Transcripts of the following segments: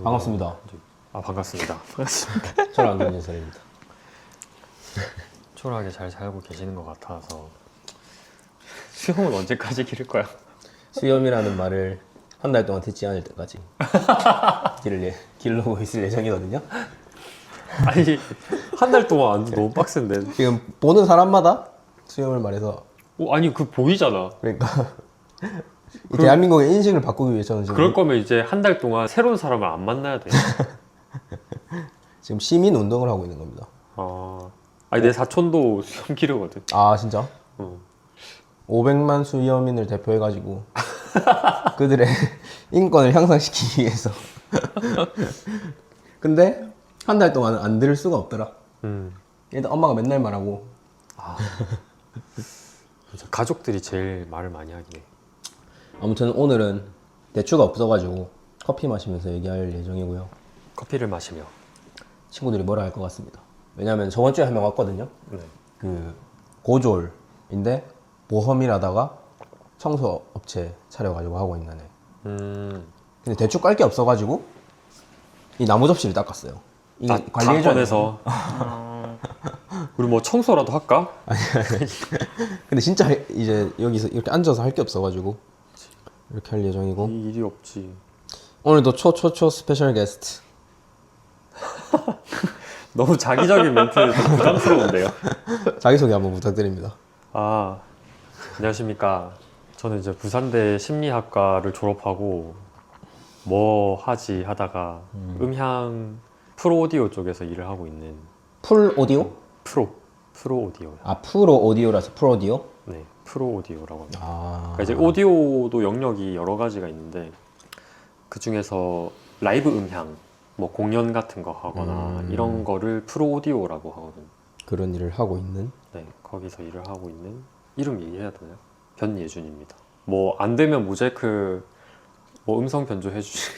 반갑습니다. 아 반갑습니다. 반갑습니다. 저는 안경진설입니다. 초라하게 잘 살고 계시는 것 같아서 수영은 언제까지 기를 거야? 수염이라는 말을 한 달 동안 듣지 않을 때까지 기르고 있을 예정이거든요. 아니 한 달 동안 너무 빡센데. 지금 보는 사람마다 수염을 말해서 아니 그 보이잖아. 그러니까 이 대한민국의 인식을 바꾸기 위해서는 지금 그럴 거면 이제 한 달 동안 새로운 사람을 안 만나야 돼. 지금 시민 운동을 하고 있는 겁니다. 아니 내 사촌도 수염 기르거든. 아 진짜? 어. 500만 수염인을 대표해가지고 그들의 인권을 향상시키기 위해서. 근데 한 달 동안은 안 들을 수가 없더라. 일단 엄마가 맨날 말하고. 가족들이 제일 말을 많이 하긴 해. 아무튼 오늘은 대추가 없어가지고 커피 마시면서 얘기할 예정이고요. 커피를 마시며. 친구들이 뭐라 할 것 같습니다. 왜냐면 저번 주에 한 명 왔거든요. 네. 그 고졸인데 모험이라다가 청소 업체 차려가지고 하고 있는 애. 근데 대충 깔 게 없어가지고 이 나무 접시를 닦았어요. 이게 다 관리해줘야 꺼내서. 우리 뭐 청소라도 할까? 근데 진짜 이제 여기서 이렇게 앉아서 할 게 없어가지고 이렇게 할 예정이고. 이 일이 없지. 오늘도 초초초 스페셜 게스트. 너무 자기적인 멘트 좀 부담스러운데요. 자기소개 한번 부탁드립니다. 안녕하십니까. 저는 이제 부산대 심리학과를 졸업하고 뭐 하지 하다가 음향 프로 오디오 쪽에서 일을 하고 있는 풀 오디오? 프로 오디오요. 아 프로 오디오라서 프로 오디오? 네, 프로 오디오라고 합니다. 그러니까 이제 오디오도 영역이 여러 가지가 있는데 그 중에서 라이브 음향, 뭐 공연 같은 거 하거나 이런 거를 프로 오디오라고 하거든. 그런 일을 하고 있는. 네, 거기서 일을 하고 있는 이름 얘기해야 되나요? 변예준입니다. 뭐 안 되면 모자이크 뭐 음성 변조해 주시.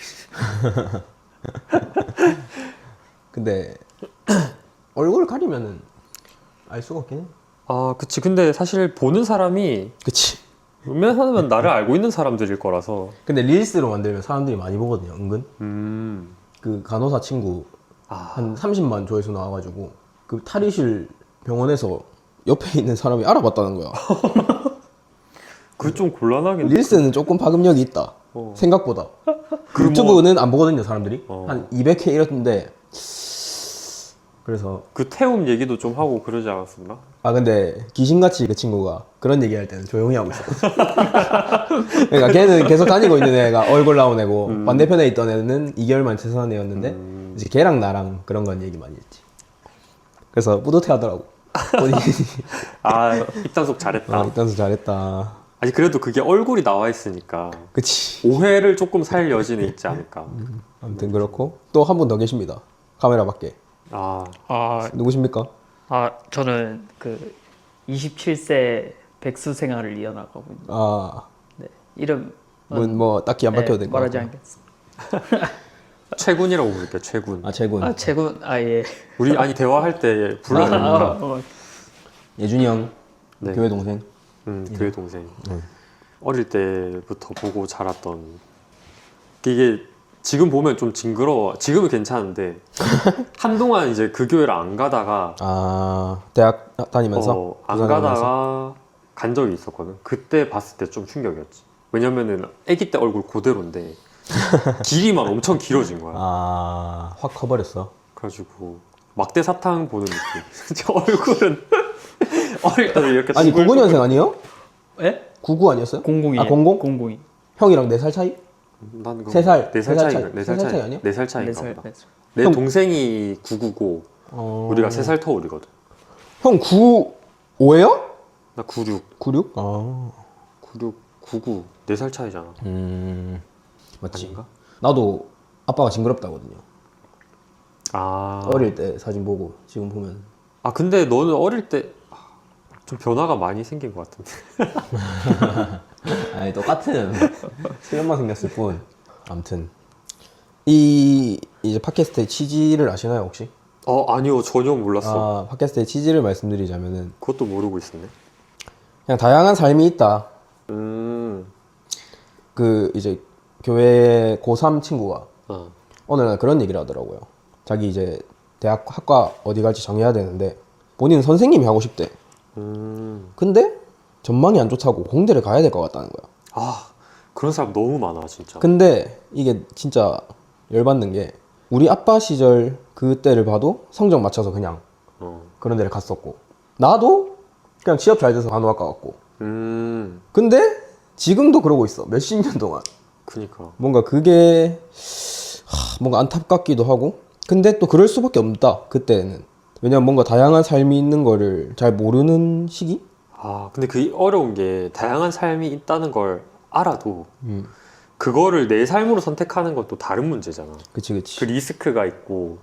근데 얼굴 가리면은 알 수가 없긴 해. 그치. 근데 사실 보는 사람이 그치. 웬만하면 나를 알고 있는 사람들일 거라서. 근데 릴스로 만들면 사람들이 많이 보거든요, 은근. 그 간호사 친구 한 30만 조회수 나와가지고 그 탈의실 병원에서 옆에 있는 사람이 알아봤다는 거야. 그게 좀 곤란하긴. 릴스는 조금 파급력이 있다. 생각보다. 그 유튜브는 안 보거든요, 사람들이. 어. 한 200회 이랬는데. 그래서 그 태움 얘기도 좀 하고 그러지 않았었나? 근데 귀신같이 그 친구가 그런 얘기할 때는 조용히 하고 있어. 그러니까 걔는 계속 다니고 있는 애가 얼굴 나온 애고 반대편에 있던 애는 2개월만 퇴사한 애였는데 이제 걔랑 나랑 그런 건 얘기 많이 했지. 그래서 뿌듯해 하더라고. 본인이. 입단속 잘했다. 입단속 잘했다. 아니 그래도 그게 얼굴이 나와 있으니까 그치. 오해를 조금 살 여지는 있지 않을까. 아무튼 그렇고 또 한 분 더 계십니다. 카메라 밖에. 누구십니까? 저는 그 27세 백수 생활을 이어나가고 있는. 네, 이름 뭐 딱히 안 밝혀도 될 것 말하지 같아요. 않겠습니다. 최군이라고 부를게요. 최군. 재군. 최군. 예. 우리 대화할 때 불러야 되니까. 예준이 형. 네. 교회 동생. 교회 동생. 어릴 때부터 보고 자랐던. 이게 지금 보면 좀 징그러워. 지금은 괜찮은데 한동안 이제 그 교회를 안 가다가 대학 다니면서 안 가다가 간 적이 있었거든. 그때 봤을 때 좀 충격이었지. 왜냐면은 아기 때 얼굴 그대로인데 길이만 엄청 길어진 거야. 확 커버렸어. 그래가지고 막대 사탕 보는 느낌. 진짜 얼굴은 어릴 때도 이렇게. 아니 99년생 아니에요? 예? 99 아니었어요? 00이에요. 00? 00이. 형이랑 4살 차이? 난 3살. 4살 차이. 4살 차이 아니야? 4살 차이인가 4살. 보다. 내 동생이 99고 우리가 3살 터울이거든. 형 95예요? 나 96. 96? 96, 99. 4살 차이잖아. 맞지. 아닌가? 나도 아빠가 징그럽다거든요. 아. 어릴 때 사진 보고 지금 보면. 아 근데 너는 어릴 때 좀 변화가 많이 생긴 것 같은데. 아니 똑같은 수염만 생겼을 뿐. 아무튼 이제 팟캐스트의 취지를 아시나요 혹시? 아니요 전혀 몰랐어. 팟캐스트의 취지를 말씀드리자면은 그것도 모르고 있었네. 그냥 다양한 삶이 있다. 음. 그 이제 교회 고3 친구가 어느 날 그런 얘기를 하더라고요. 자기 이제 대학 학과 어디 갈지 정해야 되는데 본인은 선생님이 하고 싶대. 근데 전망이 안 좋다고 공대를 가야 될 것 같다는 거야. 아, 그런 사람 너무 많아 진짜. 근데 이게 진짜 열받는 게 우리 아빠 시절 그때를 봐도 성적 맞춰서 그냥 그런 데를 갔었고 나도 그냥 취업 잘 돼서 간호학과 갔고 근데 지금도 그러고 있어. 몇십 년 동안. 그니까. 뭔가 그게 뭔가 안타깝기도 하고 근데 또 그럴 수밖에 없다 그때는. 왜냐면 뭔가 다양한 삶이 있는 거를 잘 모르는 시기? 아, 근데 그 어려운 게 다양한 삶이 있다는 걸 알아도 그거를 내 삶으로 선택하는 건 또 다른 문제잖아. 그치 그 그치. 리스크가 있고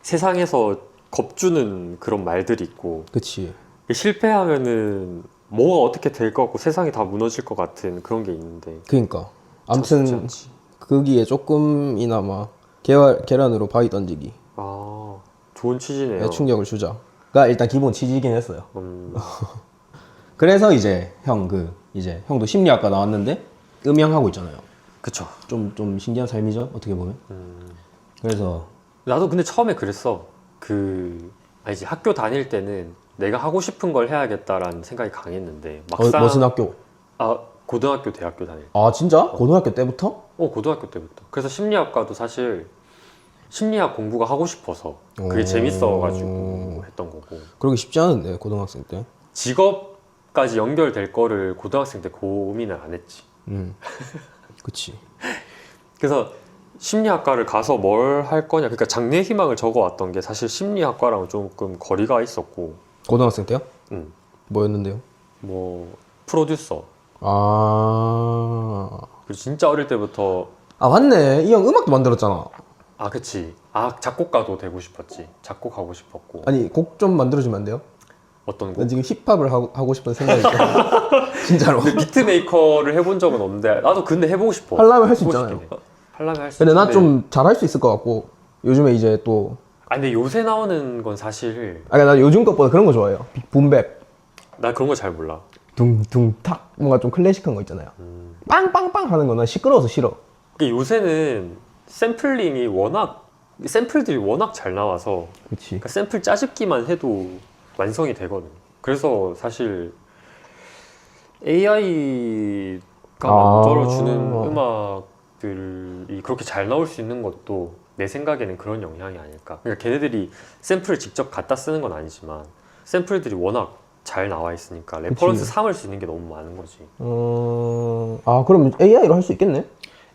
세상에서 겁주는 그런 말들이 있고 그치. 실패하면은 뭐가 어떻게 될 것 같고 세상이 다 무너질 것 같은 그런 게 있는데 그니까 참 쉽지 아무튼 않지. 거기에 조금이나마 계란으로 바위 던지기 아, 좋은 취지네요. 충격을 주자가 일단 기본 취지이긴 했어요. 음, 그래서 이제 이제 형도 심리학과 나왔는데 음향하고 있잖아요. 그쵸. 좀 신기한 삶이죠 어떻게 보면. 그래서 나도 근데 처음에 그랬어. 아니지, 학교 다닐 때는 내가 하고 싶은 걸 해야겠다라는 생각이 강했는데 막상 무슨 학교? 아, 고등학교, 대학교 다닐 때. 아 진짜? 고등학교 때부터? 고등학교 때부터. 그래서 심리학과도 사실 심리학 공부가 하고 싶어서 그게 오. 재밌어가지고 했던 거고 그러기 쉽지 않은데 고등학생 때. 직업까지 연결될 거를 고등학생 때 고민을 안 했지. 그치. 그래서 심리학과를 가서 뭘 할 거냐, 그러니까 장래 희망을 적어왔던 게 사실 심리학과랑은 조금 거리가 있었고, 고등학생 때요? 음, 뭐였는데요? 뭐 프로듀서. 아 그리고 진짜 어릴 때부터 맞네. 이 형 음악도 만들었잖아. 아, 그치. 아, 작곡가도 되고 싶었지. 작곡하고 싶었고. 아니 곡 좀 만들어주면 안 돼요? 어떤 곡? 난 지금 힙합을 하고 싶은 생각이 있어. 진짜로. 근데 비트메이커를 해본 적은 없는데 나도 근데 해보고 싶어. 하려면 할 수 해보고 있잖아요. 싶긴 해. 하려면 할 수 근데 있는데. 난 좀 잘할 수 있을 것 같고 요즘에 이제 또 아, 근데 요새 나오는 건 사실 나 요즘 것보다 그런 거 좋아해요. 붐백 나 그런 거 잘 몰라. 둥둥탁 뭔가 좀 클래식한 거 있잖아요. 빵빵빵 하는 거 난 시끄러워서 싫어. 그게 요새는 샘플들이 워낙 잘 나와서 그치. 그러니까 샘플 짜집기만 해도 완성이 되거든. 그래서 사실 AI가 만들어주는 음악들이 그렇게 잘 나올 수 있는 것도 내 생각에는 그런 영향이 아닐까. 그러니까 걔네들이 샘플을 직접 갖다 쓰는 건 아니지만 샘플들이 워낙 잘 나와 있으니까 레퍼런스 삼을 수 있는 게 너무 많은 거지. 그럼 AI로 할 수 있겠네?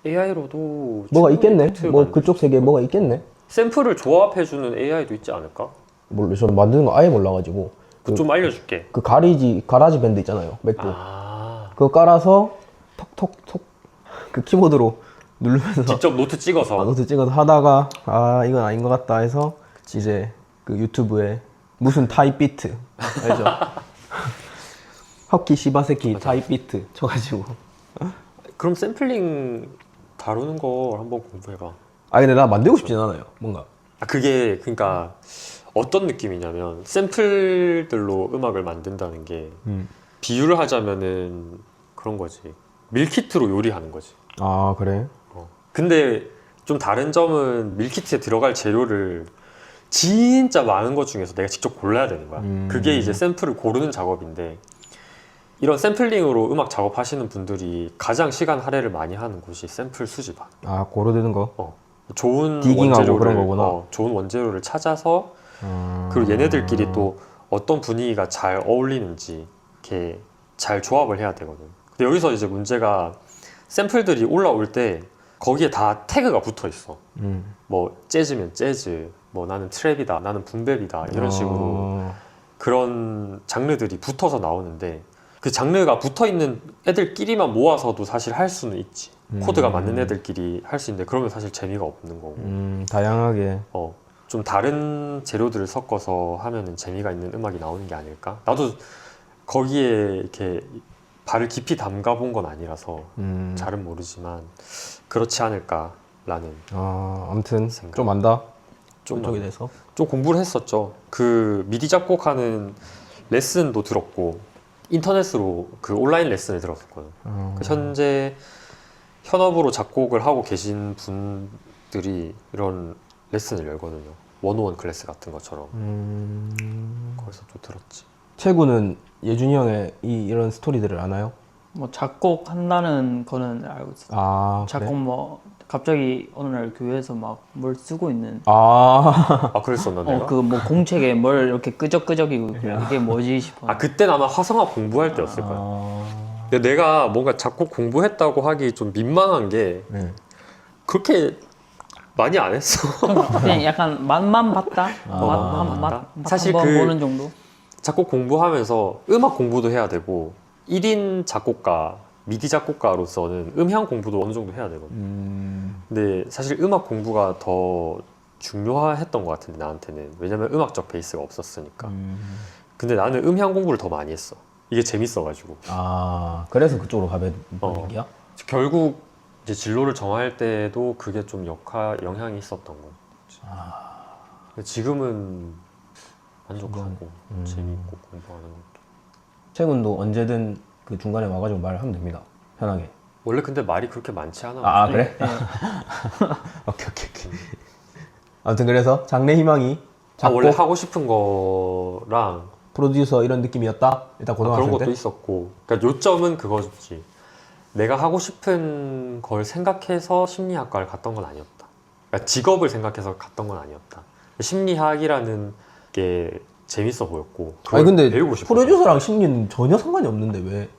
AI로도 뭐가 있겠네? 뭐 그쪽 세계에 뭐가 있겠네? 샘플을 조합해주는 AI도 있지 않을까? 몰라, 저는 만드는 거 아예 몰라가지고 좀 알려줄게. 그 가라지 밴드 있잖아요, 맥북. 아, 그거 깔아서 톡톡톡 그 키보드로 누르면서 직접 노트 찍어서. 노트 찍어서 하다가 이건 아닌 것 같다 해서 이제 그 유튜브에 무슨 타입 비트 알죠? 허키 시바세키 타입 비트 쳐가지고. 그럼 샘플링 다루는 거 한번 공부해봐. 근데 나 만들고 싶진 않아요, 뭔가. 그게 그러니까 어떤 느낌이냐면 샘플들로 음악을 만든다는 게 비유를 하자면은 그런 거지. 밀키트로 요리하는 거지. 그래? 근데 좀 다른 점은 밀키트에 들어갈 재료를 진짜 많은 것 중에서 내가 직접 골라야 되는 거야. 그게 이제 샘플을 고르는 작업인데, 이런 샘플링으로 음악 작업하시는 분들이 가장 시간 할애를 많이 하는 곳이 샘플 수집함. 고르드는 거? 좋은 디깅하고 원재료를, 그런 거구나. 좋은 원재료를 찾아서 그리고 얘네들끼리 또 어떤 분위기가 잘 어울리는지 이렇게 잘 조합을 해야 되거든. 근데 여기서 이제 문제가 샘플들이 올라올 때 거기에 다 태그가 붙어 있어. 뭐 재즈면 재즈, 뭐 나는 트랩이다, 나는 붐베이다 이런 식으로 그런 장르들이 붙어서 나오는데, 그 장르가 붙어 있는 애들끼리만 모아서도 사실 할 수는 있지. 코드가 맞는 애들끼리 할 수 있는데 그러면 사실 재미가 없는 거고. 다양하게. 좀 다른 재료들을 섞어서 하면은 재미가 있는 음악이 나오는 게 아닐까? 나도 거기에 이렇게 발을 깊이 담가 본 건 아니라서 잘은 모르지만 그렇지 않을까라는. 아무튼 생각. 좀 안다. 좀 쪽에 대해서. 좀 공부를 했었죠. 그 미디 작곡하는 레슨도 들었고 인터넷으로 그 온라인 레슨을 들었었거든. 그 현재 현업으로 작곡을 하고 계신 감독들이 이런 레슨을 열거든요. 원오원 클래스 같은 것처럼. 거기서 좀 들었지. 채구는 예준이 형의 이런 스토리들을 아나요? 뭐 작곡 한다는 거는 알고 있어. 아 작곡 그래? 뭐 갑자기 어느 날 교회에서 막 뭘 쓰고 있는. 아 아 그랬었나 내가? 그 뭐 공책에 뭘 이렇게 끄적끄적이고 있길래 이게 뭐지 싶어. 아 그땐 아마 화성학 공부할 때였을 거야. 근데 내가 뭔가 작곡 공부했다고 하기 좀 민망한 게 네. 그렇게 많이 안 했어. 그냥 약간 맛만 봤다. 맛만 봤다? 사실 한번 그- 보는 정도. 작곡 공부하면서 음악 공부도 해야 되고 1인 작곡가, 미디 작곡가로서는 음향 공부도 어느 정도 해야 되거든. 근데 사실 음악 공부가 더 중요했던 것 같은데 나한테는. 왜냐면 음악적 베이스가 없었으니까. 근데 나는 음향 공부를 더 많이 했어. 이게 재밌어가지고. 아 그래서 그쪽으로 가본 얘기야? 결국 이제 진로를 정할 때도 그게 좀 영향이 있었던 거지. 근데 지금은 만족하고 재밌고 공부하는 것도. 채군도 언제든 그 중간에 와가지고 말하면 됩니다. 편하게. 원래 근데 말이 그렇게 많지 않아. 아 그래? 오케이. 아무튼 그래서 장래 희망이 작곡, 원래 하고 싶은 거랑 프로듀서 이런 느낌이었다. 일단 그런 고등학생 것도 때. 있었고. 그러니까 요점은 그거지. 내가 하고 싶은 걸 생각해서 심리학과를 갔던 건 아니었다. 그러니까 직업을 생각해서 갔던 건 아니었다. 심리학이라는 게 재밌어 보였고. 그걸 아니 근데 배우고 싶어. 프로듀서랑 심리는 전혀 상관이 없는데 왜?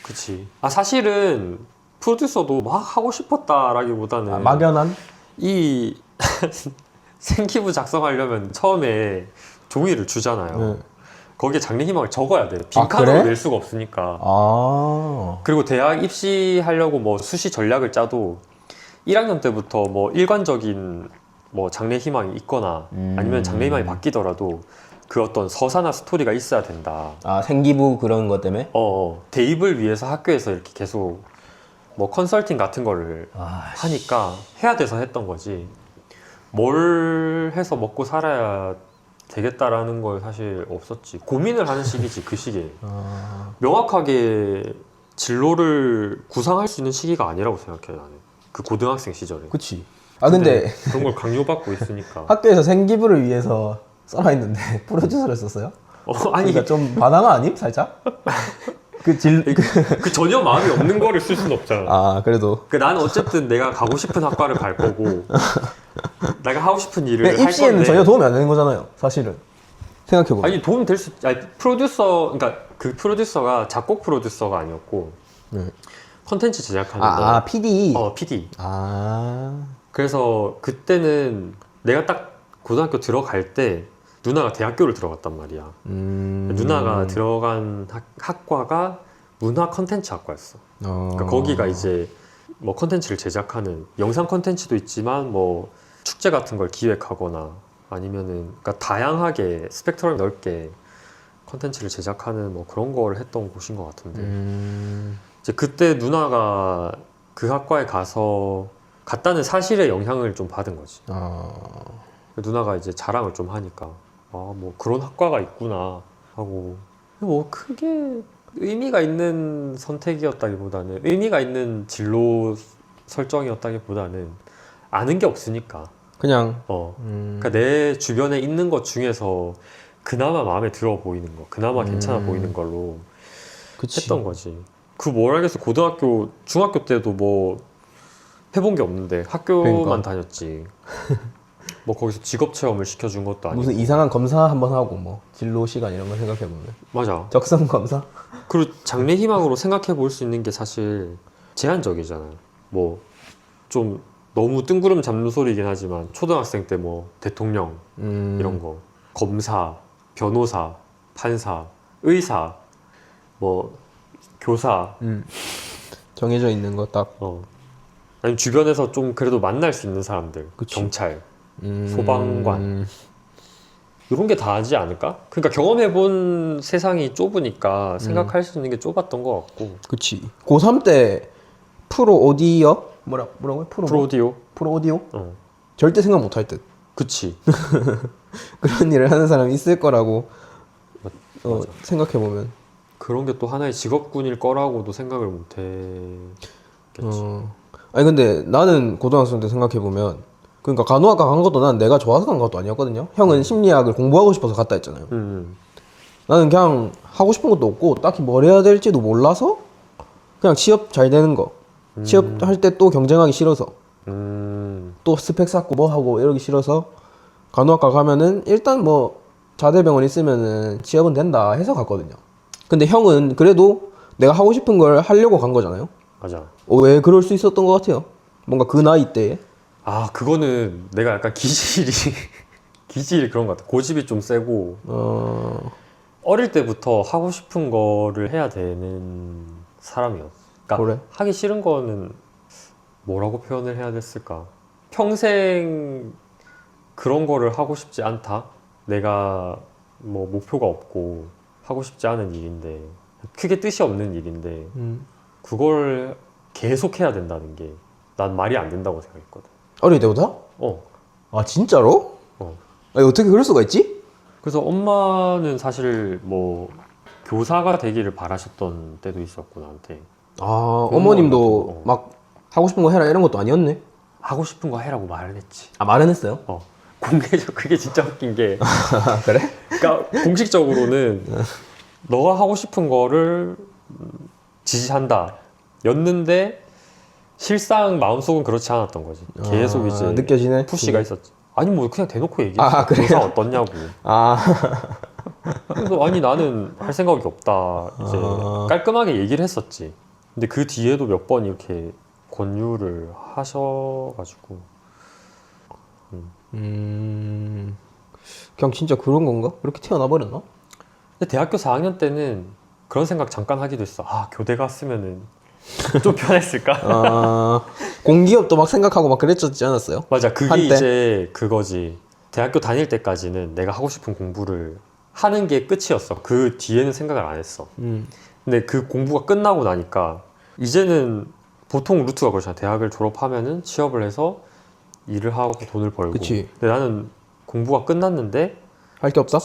그치. 아 사실은 프로듀서도 막 하고 싶었다라기보다는 아, 막연한? 이 생기부 작성하려면 처음에 종이를 주잖아요. 네. 거기에 장래 희망을 적어야 돼. 빈칸으로 그래? 낼 수가 없으니까. 아 그리고 대학 입시하려고 뭐 수시 전략을 짜도 1학년 때부터 뭐 일관적인 뭐 장래 희망이 있거나 아니면 장래 희망이 바뀌더라도 그 어떤 서사나 스토리가 있어야 된다. 아 생기부 그런 것 때문에? 대입을 위해서 학교에서 이렇게 계속 뭐 컨설팅 같은 거를 하니까 해야 돼서 했던 거지. 뭘 해서 먹고 살아야 되겠다라는 걸 사실 없었지. 고민을 하는 시기지, 그 시기에. 명확하게 진로를 구상할 수 있는 시기가 아니라고 생각해, 나는. 그 고등학생 시절에. 그치. 아 근데 그런 걸 강요받고 있으니까. 학교에서 생기부를 위해서 써라 했는데 프로듀서를 썼어요? 아니, 그러니까 좀 반항아 아님? 살짝? 그 전혀 마음이 없는 거를 쓸 수는 없잖아. 아 그래도 나는 어쨌든 내가 가고 싶은 학과를 갈 거고, 내가 하고 싶은 일을 할 입시에는 건데. 전혀 도움이 안 되는 거잖아요 사실은 생각해보면. 아니 도움 될 수. 아니 프로듀서, 그러니까 그 프로듀서가 작곡 프로듀서가 아니었고 네. 컨텐츠 제작하는 거. PD. PD. 아 그래서 그때는 내가 딱 고등학교 들어갈 때 누나가 대학교를 들어갔단 말이야. 누나가 들어간 학과가 문화 컨텐츠 학과였어. 그러니까 거기가 이제 뭐 컨텐츠를 제작하는 영상 컨텐츠도 있지만 뭐 축제 같은 걸 기획하거나 아니면은 그러니까 다양하게 스펙트럼 넓게 컨텐츠를 제작하는 뭐 그런 걸 했던 곳인 것 같은데 이제 그때 누나가 그 학과에 가서 갔다는 사실에 영향을 좀 받은 거지. 누나가 이제 자랑을 좀 하니까 뭐 그런 학과가 있구나 하고 뭐 크게 의미가 있는 선택이었다기보다는 의미가 있는 진로 설정이었다기보다는 아는 게 없으니까 그냥 그러니까 내 주변에 있는 것 중에서 그나마 마음에 들어 보이는 거, 그나마 괜찮아 보이는 걸로 그치. 했던 거지. 그 뭘 알겠어. 고등학교, 중학교 때도 뭐 해본 게 없는데 학교만 그러니까. 다녔지. 뭐 거기서 직업 체험을 시켜준 것도 아니고. 무슨 이상한 검사 한번 하고 뭐 진로 시간 이런 거 생각해보면 맞아. 적성 검사? 그리고 장래 희망으로 생각해 볼 수 있는 게 사실 제한적이잖아요. 뭐 좀 너무 뜬구름 잡는 소리이긴 하지만 초등학생 때 뭐 대통령 이런 거, 검사, 변호사, 판사, 의사, 뭐 교사, 정해져 있는 거 딱. 아니면 주변에서 좀 그래도 만날 수 있는 사람들, 그치. 경찰, 소방관 이런 게 다 하지 않을까? 그러니까 경험해본 세상이 좁으니까 생각할 수 있는 게 좁았던 것 같고. 그치. 고3 때 프로 오디오? 뭐라고요? 프로디오? 프로 오디오? 어. 절대 생각 못 할 듯. 그치. 그런 일을 하는 사람이 있을 거라고 생각해보면. 그런 게 또 하나의 직업군일 거라고도 생각을 못해. 아니 근데 나는 고등학생 때 생각해보면 그러니까 간호학과 간 것도 난 내가 좋아서 간 것도 아니었거든요. 형은 심리학을 공부하고 싶어서 갔다 했잖아요. 나는 그냥 하고 싶은 것도 없고 딱히 뭘 해야 될지도 몰라서 그냥 취업 잘 되는 거 취업할 때 또 경쟁하기 싫어서 또 스펙 쌓고 뭐 하고 이러기 싫어서 간호학과 가면은 일단 뭐 자대병원 있으면은 취업은 된다 해서 갔거든요. 근데 형은 그래도 내가 하고 싶은 걸 하려고 간 거잖아요. 맞아. 왜 그럴 수 있었던 것 같아요? 뭔가 그 나이 때에. 아, 그거는 내가 약간 기질이 그런 것 같아. 고집이 좀 세고 어릴 때부터 하고 싶은 거를 해야 되는 사람이었어. 그러니까 그래? 하기 싫은 거는 뭐라고 표현을 해야 됐을까? 평생 그런 거를 하고 싶지 않다. 내가 뭐 목표가 없고 하고 싶지 않은 일인데 크게 뜻이 없는 일인데 그걸 계속 해야 된다는 게 난 말이 안 된다고 생각했거든. 어릴 때부터? 어. 아 진짜로? 아니, 어떻게 그럴 수가 있지? 그래서 엄마는 사실 뭐 교사가 되기를 바라셨던 때도 있었고 나한테 아 같은 어머님도 거. 막 하고 싶은 거 해라 이런 것도 아니었네. 하고 싶은 거 해라고 말을 했지. 아 말은 했어요? 공개적 그게 진짜 웃긴 게 아 그래? 그러니까 공식적으로는 너가 하고 싶은 거를 지시한다 였는데 실상 마음속은 그렇지 않았던 거지. 계속 이제 느껴지네. 푸시가 있었지. 아니 뭐 그냥 대놓고 얘기했어. 아, 그래요? 교사 어떻냐고. 아 그래서 아니 나는 할 생각이 없다. 이제 깔끔하게 얘기를 했었지. 근데 그 뒤에도 몇 번 이렇게 권유를 하셔가지고 그냥 진짜 그런 건가? 그렇게 태어나 버렸나? 근데 대학교 4학년 때는 그런 생각 잠깐 하기도 했어. 아 교대 갔으면은 좀 편했을까? 아 공기업도 막 생각하고 막 그랬었지 않았어요? 맞아. 그게 한때? 이제 그거지. 대학교 다닐 때까지는 내가 하고 싶은 공부를 하는 게 끝이었어. 그 뒤에는 생각을 안 했어. 근데 그 공부가 끝나고 나니까 이제는 보통 루트가 그렇잖아. 대학을 졸업하면은 취업을 해서 일을 하고 돈을 벌고. 그치. 근데 나는 공부가 끝났는데 할 게 없다?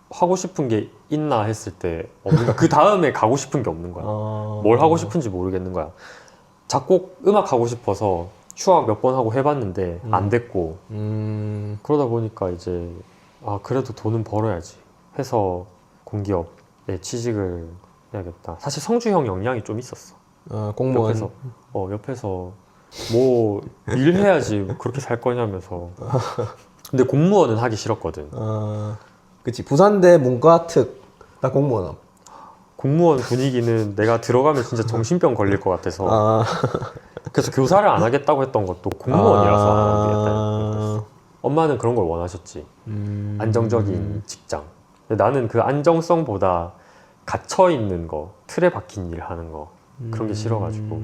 하고 싶은 게 있나 했을 때 없는 거야. 그 다음에 가고 싶은 게 없는 거야. 뭘 하고 싶은지 모르겠는 거야. 작곡, 음악 하고 싶어서 휴학 몇 번 하고 해봤는데 안 됐고 그러다 보니까 이제 아 그래도 돈은 벌어야지 해서 공기업에 취직을 해야겠다. 사실 성주 형 역량이 좀 있었어. 공무원. 옆에서 뭐 일해야지 그렇게 살 거냐면서. 근데 공무원은 하기 싫었거든. 그치. 부산대 문과특 나 공무원. 공무원 분위기는 내가 들어가면 진짜 정신병 걸릴 것 같아서 그래서 교사를 안 하겠다고 했던 것도 공무원이라서 안 하겠다. 엄마는 그런 걸 원하셨지. 안정적인 직장. 근데 나는 그 안정성보다 갇혀 있는 거, 틀에 박힌 일 하는 거 그런 게 싫어가지고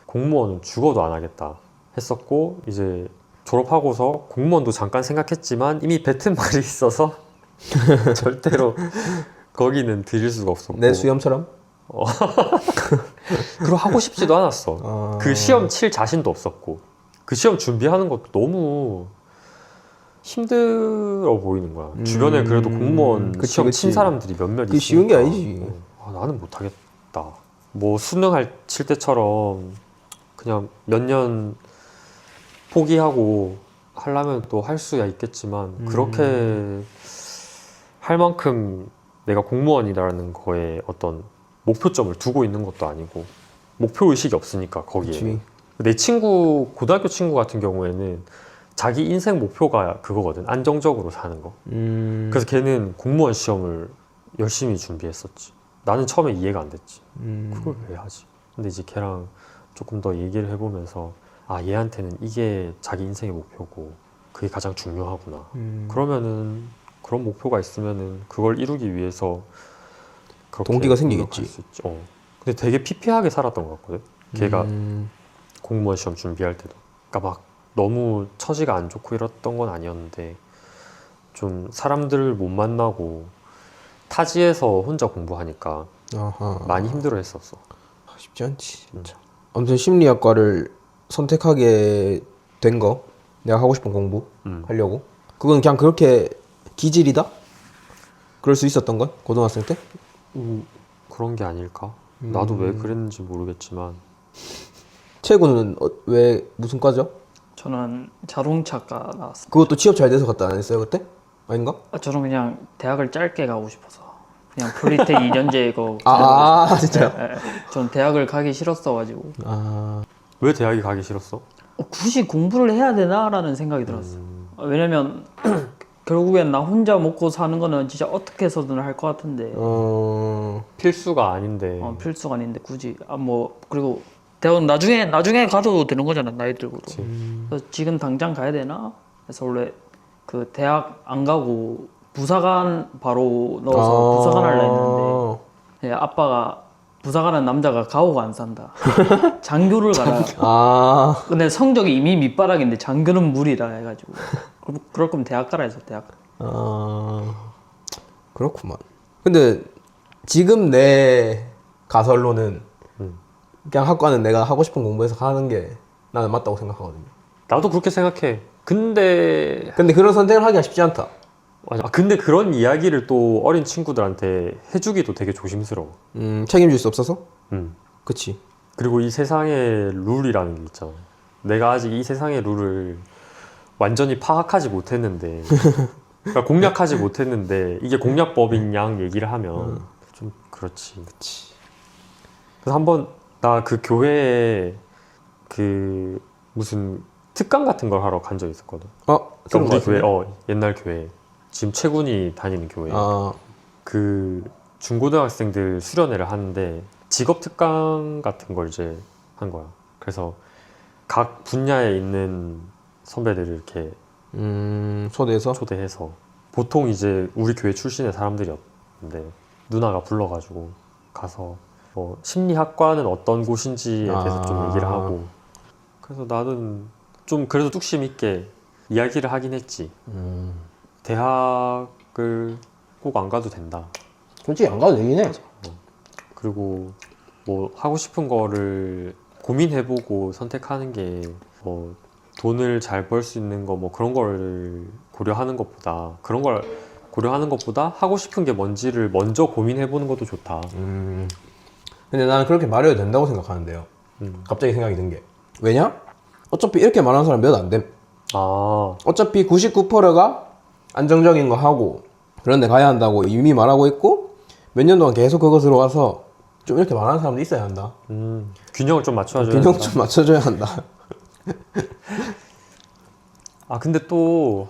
공무원은 죽어도 안 하겠다 했었고 이제 졸업하고서 공무원도 잠깐 생각했지만 이미 뱉은 말이 있어서 절대로 거기는 들일 수가 없었고 내 수염처럼? 그리고 하고 싶지도 않았어. 그 시험 칠 자신도 없었고 그 시험 준비하는 것도 너무 힘들어 보이는 거야. 주변에 그래도 공무원 시험 친 사람들이 몇몇 있으니까 쉬운 게 아니지. 나는 못하겠다. 뭐 수능 칠 때처럼 그냥 몇 년 포기하고 하려면 또 할 수야 있겠지만 그렇게 할 만큼 내가 공무원이라는 거에 어떤 목표점을 두고 있는 것도 아니고 목표 의식이 없으니까 거기에. 그치. 내 친구 고등학교 친구 같은 경우에는 자기 인생 목표가 그거거든. 안정적으로 사는 거. 그래서 걔는 공무원 시험을 열심히 준비했었지. 나는 처음에 이해가 안 됐지. 그걸 왜 하지? 근데 이제 걔랑 조금 더 얘기를 해보면서 아 얘한테는 이게 자기 인생의 목표고 그게 가장 중요하구나. 그러면은 그런 목표가 있으면은 그걸 이루기 위해서 그렇게 동기가 생기겠지. 노력할 수 있지. 근데 되게 피폐하게 살았던 것 같거든. 걔가 공무원 시험 준비할 때도. 그러니까 막 너무 처지가 안 좋고 이랬던 건 아니었는데 좀 사람들을 못 만나고 타지에서 혼자 공부하니까 많이 힘들어 했었어. 쉽지 않지 진짜. 아무튼 심리학과를 선택하게 된 거 내가 하고 싶은 공부 하려고 그건 그냥 그렇게 기질이다? 그럴 수 있었던 건? 고등학생 때? 그런 게 아닐까? 나도 왜 그랬는지 모르겠지만 최고는 왜 무슨 과죠? 저는 자동차과 나왔어요. 그것도 취업 잘 돼서 갔다 안 했어요 그때? 아닌가? 저는 그냥 대학을 짧게 가고 싶어서 그냥 프리텍 2년제 이거 진짜요? 전 대학을 가기 싫었어가지고 왜 대학에 가기 싫었어? 굳이 공부를 해야 되나라는 생각이 들었어요. 왜냐면 결국엔 나 혼자 먹고 사는 거는 진짜 어떻게 해서든 할 것 같은데 필수가 아닌데 필수가 아닌데 굳이 뭐 그리고 대학은 나중에 가도 되는 거잖아 나이 들고도. 그래서 지금 당장 가야 되나? 그래서 원래 그 대학 안 가고 부사관 바로 넣어서 부사관 하려 했는데 아빠가 부사관은 남자가 가오가 안 산다. 장교를 가라. 근데 성적이 이미 밑바닥인데 장교는 무리라 해가지고 그럴 거면 대학 가라 해서 대학. 그렇구만. 근데 지금 내 가설로는 그냥 학과는 내가 하고 싶은 공부해서 가는 게 나는 맞다고 생각하거든요. 나도 그렇게 생각해. 근데 그런 선택을 하기가 쉽지 않다. 맞아. 근데 그런 이야기를 또 어린 친구들한테 해주기도 되게 조심스러워. 책임질 수 없어서? 음. 그치. 그리고 이 세상의 룰이라는 게 있잖아. 내가 아직 이 세상의 룰을 완전히 파악하지 못했는데, 그러니까 공략하지 못했는데 이게 공략법인 양 얘기를 하면 좀 그렇지. 그래서 한번 나 그 교회에 그 무슨 특강 같은 걸 하러 간 적이 있었거든. 그러니까 우리 교회, 옛날 교회. 지금 최군이 다니는 교회. 그 중고등학생들 수련회를 하는데 직업 특강 같은 걸 이제 한 거야. 그래서 각 분야에 있는 선배들을 이렇게 초대해서 보통 이제 우리 교회 출신의 사람들이었는데 누나가 불러가지고 가서 뭐 심리학과는 어떤 곳인지에 대해서 좀 얘기를 하고 그래서 나는 좀 그래도 뚝심 있게 이야기를 하긴 했지. 대학을 꼭 안 가도 된다. 솔직히 안 가도 되긴 해. 그리고 뭐 하고 싶은 거를 고민해보고 선택하는 게 뭐 돈을 잘 벌 수 있는 거 뭐 그런 걸 고려하는 것보다 하고 싶은 게 뭔지를 먼저 고민해보는 것도 좋다. 근데 나는 그렇게 말해도 된다고 생각하는데요. 갑자기 생각이 든 게 왜냐? 어차피 이렇게 말하는 사람 몇 안 됨. 어차피 99%가 안정적인 거 하고 그런 데 가야 한다고 이미 말하고 있고 몇 년 동안 계속 그것으로 와서 좀 이렇게 말하는 사람도 있어야 한다. 균형을 좀 맞춰줘야 균형 한다. 좀 맞춰줘야 한다. 근데 또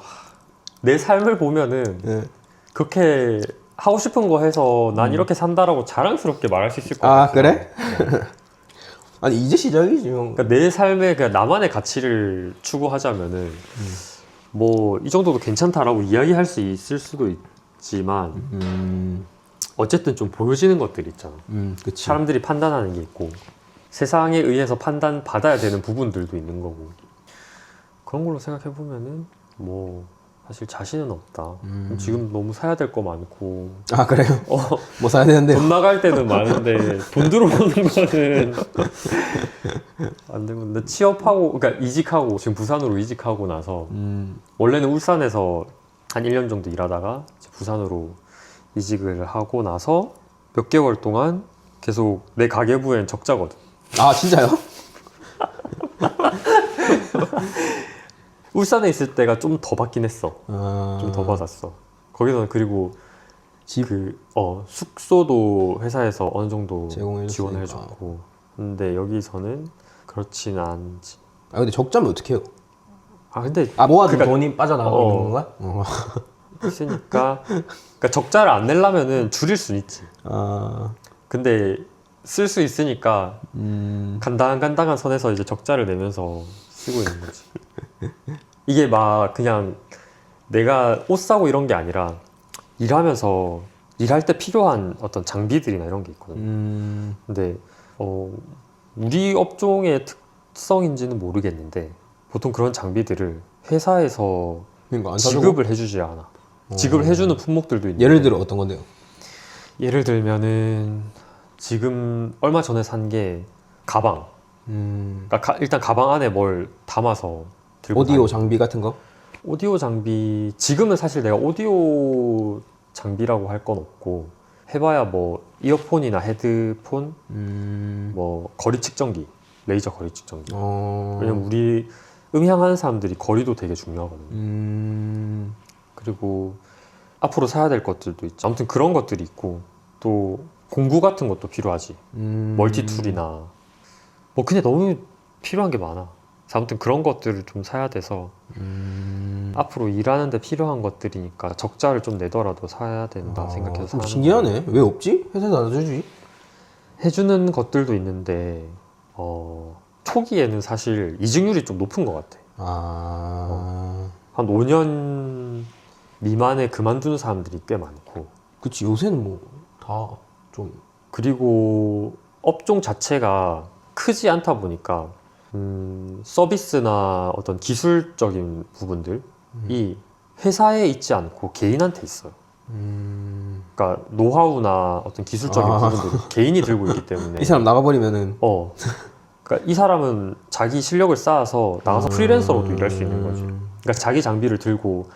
내 삶을 보면은 그렇게 하고 싶은 거 해서 난 이렇게 산다라고 자랑스럽게 말할 수 있을 것 같아. 그래? 아니 이제 시작이지 형. 그러니까 내 삶에 그냥 나만의 가치를 추구하자면은 뭐 이 정도도 괜찮다라고 이야기할 수 있을 수도 있지만 어쨌든 좀 보여지는 것들이 있잖아. 그치. 사람들이 판단하는 게 있고 세상에 의해서 판단 받아야 되는 부분들도 있는 거고 그런 걸로 생각해 보면은 뭐 사실 자신은 없다. 지금 너무 사야 될 거 많고. 그래요? 뭐 사야 되는데요? 돈 나갈 때는 많은데 돈 들어오는 거는 안 되고. 근데 취업하고 그러니까 이직하고 지금 부산으로 이직하고 나서 원래는 울산에서 한 1년 정도 일하다가 이제 부산으로 이직을 하고 나서 몇 개월 동안 계속 내 가계부엔 적자거든. 진짜요? 울산에 있을 때가 좀 더 받긴 했어. 좀 더 받았어. 거기서는 그리고 숙소도 회사에서 어느 정도 지원해줬고. 근데 여기서는 그렇진 않지. 근데 적자면 어떡해요? 근데 모아둔 돈이 빠져나가고 있는 건가? 있으니까 그러니까 적자를 안 내려면은 줄일 수는 있지. 근데 쓸 수 있으니까 간당간당한 선에서 이제 적자를 내면서 쓰고 있는 거지. 이게 막 그냥 내가 옷 사고 이런 게 아니라 일하면서 일할 때 필요한 어떤 장비들이나 이런 게 있거든. 근데 우리 업종의 특성인지는 모르겠는데 보통 그런 장비들을 회사에서 그러니까 지급을 해주지 않아. 지급을 해주는 품목들도 있는데 예를 들어 어떤 건데요? 예를 들면은 지금 얼마 전에 산 게 가방. 그러니까 일단 가방 안에 뭘 담아서 들고 오디오 장비 같은 거? 오디오 장비 지금은 사실 내가 오디오 장비라고 할 건 없고 해봐야 뭐 이어폰이나 헤드폰, 뭐 거리 측정기, 레이저 거리 측정기. 왜냐면 우리 음향하는 사람들이 거리도 되게 중요하거든요. 그리고 앞으로 사야 될 것들도 있죠. 아무튼 그런 것들이 있고 또 공구 같은 것도 필요하지. 멀티툴이나 뭐 그냥 너무 필요한 게 많아. 아무튼 그런 것들을 좀 사야 돼서 앞으로 일하는데 필요한 것들이니까 적자를 좀 내더라도 사야 된다 생각해서 사는 신기하네. 왜 없지? 회사에서 안 주지? 해주는 것들도 있는데 초기에는 사실 이직률이 좀 높은 것 같아. 한 5년 미만에 그만두는 사람들이 꽤 많고. 그치, 요새는 뭐 다 좀. 그리고 업종 자체가 크지 않다 보니까 서비스나 어떤 기술적인 부분들이 회사에 있지 않고 개인한테 있어요. 그러니까 노하우나 어떤 기술적인 부분들이 개인이 들고 있기 때문에 이 사람 나가버리면은. 그러니까 이 사람은 자기 실력을 쌓아서 나가서 프리랜서로도 일할 수 있는 거지. 그러니까 자기 장비를 들고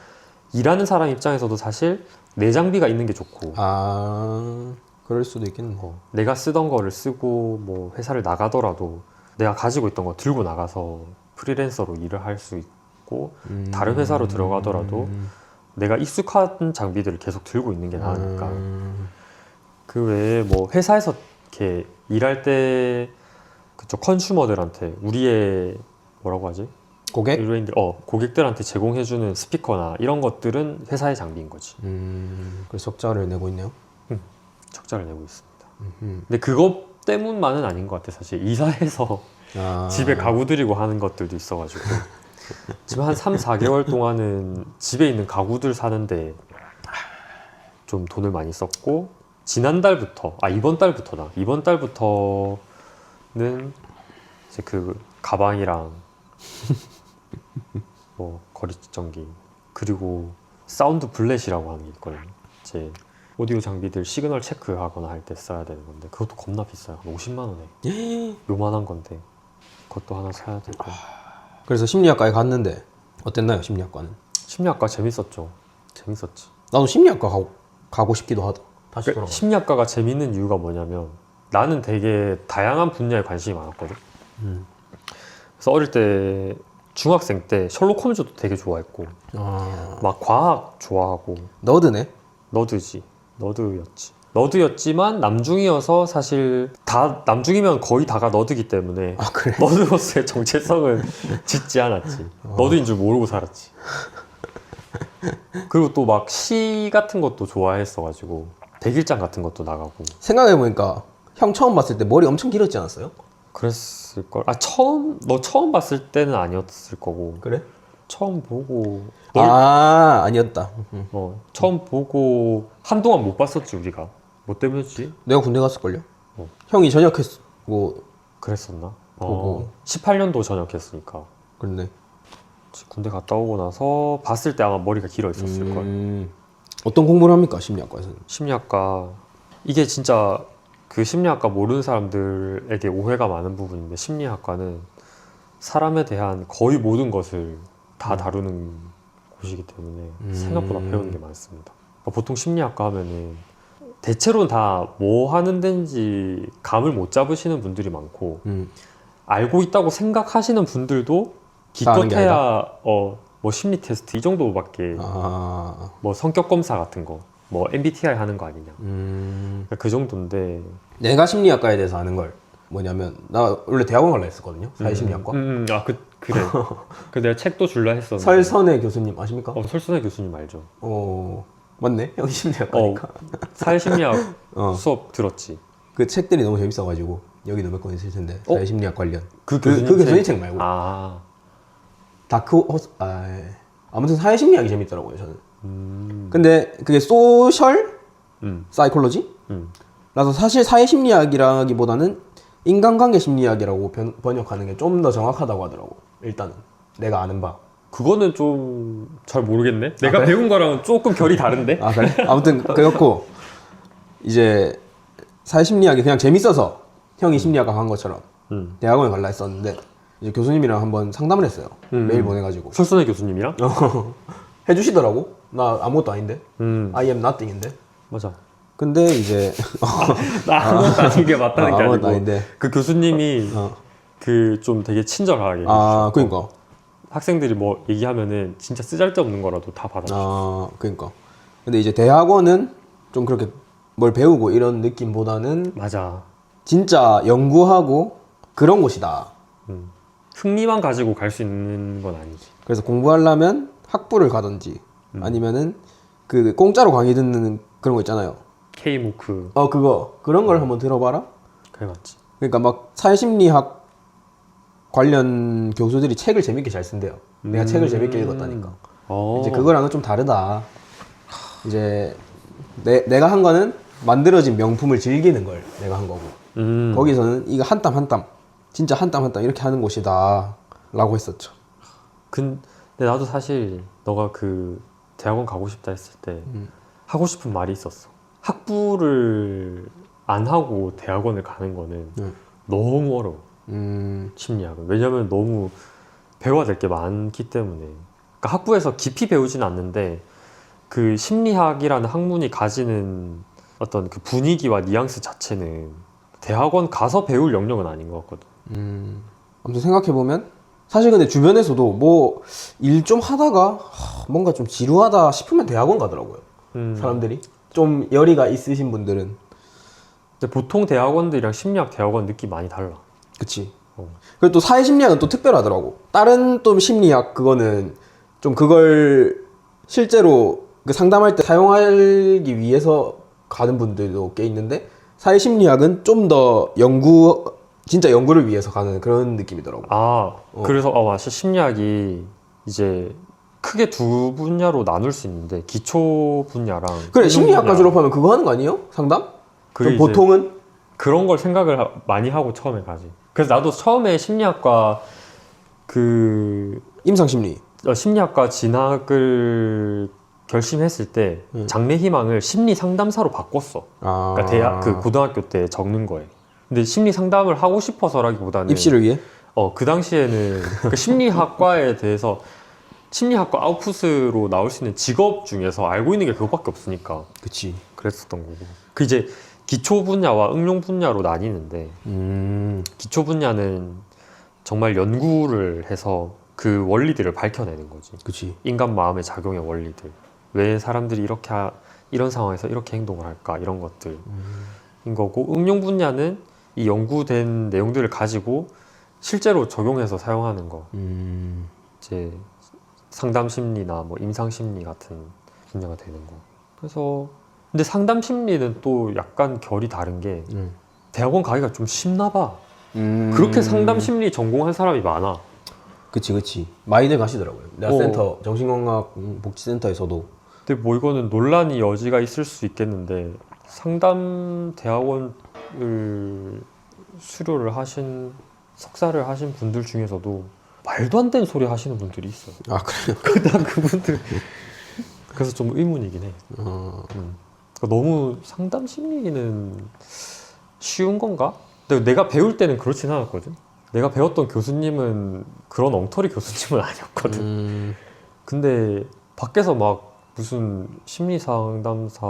일하는 사람 입장에서도 사실 내 장비가 있는 게 좋고. 그럴 수도 있겠네. 내가 쓰던 거를 쓰고 뭐 회사를 나가더라도 내가 가지고 있던 거 들고 나가서 프리랜서로 일을 할 수 있고 다른 회사로 들어가더라도 내가 익숙한 장비들을 계속 들고 있는 게 나으니까. 그 외에 뭐 회사에서 이렇게 일할 때 그쵸 컨슈머들한테 우리의 뭐라고 하지? 고객? 의뢰인들 고객들한테 제공해주는 스피커나 이런 것들은 회사의 장비인 거지. 그래서 적자를 내고 있네요. 적자를 내고 있습니다. 근데 그것 때문만은 아닌 것 같아. 사실 이사해서 집에 가구 들이고 하는 것들도 있어가지고 지금 한 3, 4개월 동안은 집에 있는 가구들 사는데 좀 돈을 많이 썼고 지난달부터 이번 달부터다. 이번 달부터는 이제 그 가방이랑 뭐 거리 측정기 그리고 사운드 블렛이라고 하는 게 있거든요. 이제 오디오 장비들 시그널 체크하거나 할 때 써야 되는 건데 그것도 겁나 비싸요. 50만 원에 요만한 건데 그것도 하나 사야 되고. 그래서 심리학과에 갔는데 어땠나요? 심리학과는? 심리학과 재밌었죠. 재밌었지. 나도 심리학과 가고 싶기도 하다. 다시 그러니까 돌아가. 심리학과가 재밌는 이유가 뭐냐면 나는 되게 다양한 분야에 관심이 많았거든. 그래서 어릴 때 중학생 때 셜록 홈즈도 되게 좋아했고 막 과학 좋아하고. 너드네? 너드였지만 남중이어서 사실 다 남중이면 거의 다가 너드기 때문에 그래? 너드로서의 정체성은 짓지 않았지. 너드인 줄 모르고 살았지. 그리고 또 막 시 같은 것도 좋아했어가지고 백일장 같은 것도 나가고. 생각해보니까 형 처음 봤을 때 머리 엄청 길었지 않았어요? 그랬을걸. 너 처음 봤을 때는 아니었을 거고. 그래? 처음 보고 아니었다. 처음 보고 한동안 못 봤었지. 우리가 뭐 때문이었지? 내가 군대 갔을걸요? 형이 전역했고 그랬었나? 보고 18년도 전역했으니까. 그렇네. 군대 갔다 오고 나서 봤을 때 아마 머리가 길어 있었을걸. 어떤 공부를 합니까? 심리학과에서는? 심리학과 이게 진짜 그 심리학과 모르는 사람들에게 오해가 많은 부분인데 심리학과는 사람에 대한 거의 모든 것을 다 다루는 곳이기 때문에 생각보다 배우는 게 많습니다. 보통 심리학과 하면은 대체로는 다 뭐 하는 데인지 감을 못 잡으시는 분들이 많고 알고 있다고 생각하시는 분들도 기껏해야 뭐 심리 테스트 이 정도밖에 뭐 성격 검사 같은 거 뭐 MBTI 하는 거 아니냐 그 정도인데. 내가 심리학과에 대해서 아는 걸 뭐냐면 나 원래 대학원 갈라 했었거든요. 사회심리학과. 그래. 그 내가 책도 줄라 했었는데. 설선혜 교수님 아십니까? 설선혜 교수님 알죠. 맞네. 형이 심리학과니까. 사회심리학 수업 들었지. 그 책들이 너무 재밌어가지고 여기도 몇 권 있을 텐데 사회심리학 관련. 그 교수님 책 말고. 아무튼 사회심리학이 재밌더라고요 저는. 근데 그게 소셜 사이콜로지? 라서 사실 사회심리학이라기보다는 인간관계 심리학이라고 번역하는 게 좀 더 정확하다고 하더라고. 일단은 내가 아는 바. 그거는 좀 잘 모르겠네. 내가 배운 거랑은 조금 결이 다른데. 그래? 아무튼 그렇고 이제 사회심리학이 그냥 재밌어서 형이 심리학과 간 것처럼 대학원에 갈라 했었는데 이제 교수님이랑 한번 상담을 했어요. 메일 보내가지고. 설선혜 교수님이랑? 해주시더라고. 나 아무것도 아닌데. I am nothing인데. 맞아. 근데 이제 아무것도 아닌 게 맞다는 게 아무것도 아니고 아닌데. 그 교수님이 그 좀 되게 친절하게 아, 그러니까. 학생들이 뭐 얘기하면은 진짜 쓰잘데없는 거라도 다 받아줘. 아, 그러니까. 근데 이제 대학원은 좀 그렇게 뭘 배우고 이런 느낌보다는 맞아. 진짜 연구하고 그런 곳이다. 흥미만 가지고 갈 수 있는 건 아니지. 그래서 공부하려면 학부를 가든지 아니면은 그 공짜로 강의 듣는 그런 거 있잖아요. K무크. 그런 걸 한번 들어봐라. 그래 맞지. 그러니까 막 사회심리학 관련 교수들이 책을 재밌게 잘 쓴대요. 내가 책을 재밌게 읽었다니까. 이제 그거랑은 좀 다르다. 이제 내가 한 거는 만들어진 명품을 즐기는 걸 내가 한 거고 거기서는 이거 한 땀 한 땀 진짜 한 땀 한 땀 이렇게 하는 곳이다 라고 했었죠. 근데 나도 사실 너가 그 대학원 가고 싶다 했을 때 하고 싶은 말이 있었어. 학부를 안 하고 대학원을 가는 거는 너무 어려워. 심리학은. 왜냐면 너무 배워야 될 게 많기 때문에. 그러니까 학부에서 깊이 배우진 않는데 그 심리학이라는 학문이 가지는 어떤 그 분위기와 뉘앙스 자체는 대학원 가서 배울 영역은 아닌 것 같거든. 아무튼 생각해보면 사실 근데 주변에서도 뭐 일 좀 하다가 뭔가 좀 지루하다 싶으면 대학원 가더라고요. 사람들이 좀 열의가 있으신 분들은. 근데 보통 대학원들이랑 심리학 대학원 느낌 많이 달라. 그치. 그리고 또 사회심리학은 또 특별하더라고. 다른 또 심리학 그거는 좀 그걸 실제로 그 상담할 때 사용하기 위해서 가는 분들도 꽤 있는데 사회심리학은 좀 더 진짜 연구를 위해서 가는 그런 느낌이더라고. 그래서 맞아. 심리학이 이제 크게 두 분야로 나눌 수 있는데 기초 분야랑 그래 심리학과 졸업하면 그거 하는 거 아니에요? 상담? 그게 보통은? 그런 걸 생각을 많이 하고 처음에 가지. 그래서 나도 처음에 심리학과 임상심리 심리학과 진학을 결심했을 때 장래희망을 심리 상담사로 바꿨어. 그러니까 그 고등학교 때 적는 거에. 근데 심리 상담을 하고 싶어서라기보다는 입시를 위해? 그 당시에는 그 심리학과에 대해서 심리학과 아웃풋으로 나올 수 있는 직업 중에서 알고 있는 게 그것밖에 없으니까. 그치. 그랬었던 거고. 그 이제 기초 분야와 응용 분야로 나뉘는데 기초 분야는 정말 연구를 해서 그 원리들을 밝혀내는 거지. 그치. 인간 마음의 작용의 원리들. 왜 사람들이 이런 상황에서 이렇게 행동을 할까 이런 것들인 거고, 응용 분야는 이 연구된 내용들을 가지고 실제로 적용해서 사용하는 거. 이제 상담 심리나 뭐 임상 심리 같은 분야가 되는 거. 그래서 근데 상담 심리는 또 약간 결이 다른 게 대학원 가기가 좀 쉽나 봐. 그렇게 상담 심리 전공한 사람이 많아. 그치. 많이들 가시더라고요. 내가 센터 정신건강 복지센터에서도. 근데 뭐 이거는 논란이 여지가 있을 수 있겠는데 상담 대학원을 수료를 하신 석사를 하신 분들 중에서도 말도 안 되는 소리 하시는 분들이 있어요. 그래요? 난 그분들 그래서 좀 의문이긴 해. 그러니까 너무 상담 심리는 쉬운 건가? 근데 내가 배울 때는 그렇진 않았거든. 내가 배웠던 교수님은 그런 엉터리 교수님은 아니었거든. 근데 밖에서 막 무슨 심리 상담사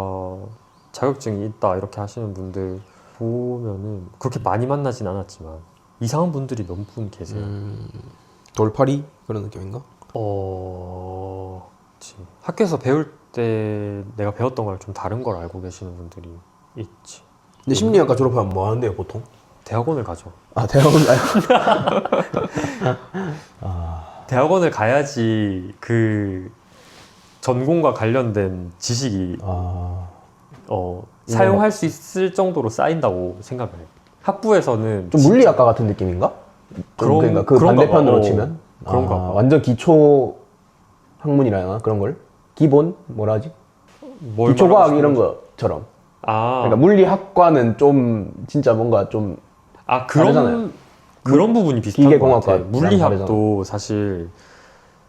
자격증이 있다 이렇게 하시는 분들 보면은 그렇게 많이 만나진 않았지만 이상한 분들이 몇 분 계세요. 돌팔이 그런 느낌인가? 그치. 학교에서 배울 때 내가 배웠던 거랑 좀 다른 걸 알고 계시는 분들이 있지. 근데 심리학과 졸업하면 뭐 하는데요 보통? 대학원을 가죠. 대학원 가요? 대학원을 가야지 그 전공과 관련된 지식이 사용할 수 있을 정도로 쌓인다고 생각을 해. 학부에서는 좀 물리학과 같은 느낌인가? 그러니까 그 반대편으로 치면 그런가 봐. 완전 기초 학문이라나 그런 걸? 기본? 뭐라 하지? 기초과학 이런 것처럼. 그러니까 물리학과는 좀 진짜 뭔가 좀 다르잖아요. 그런 부분이 비슷한 것 같아. 기계공학과 물리학도 사실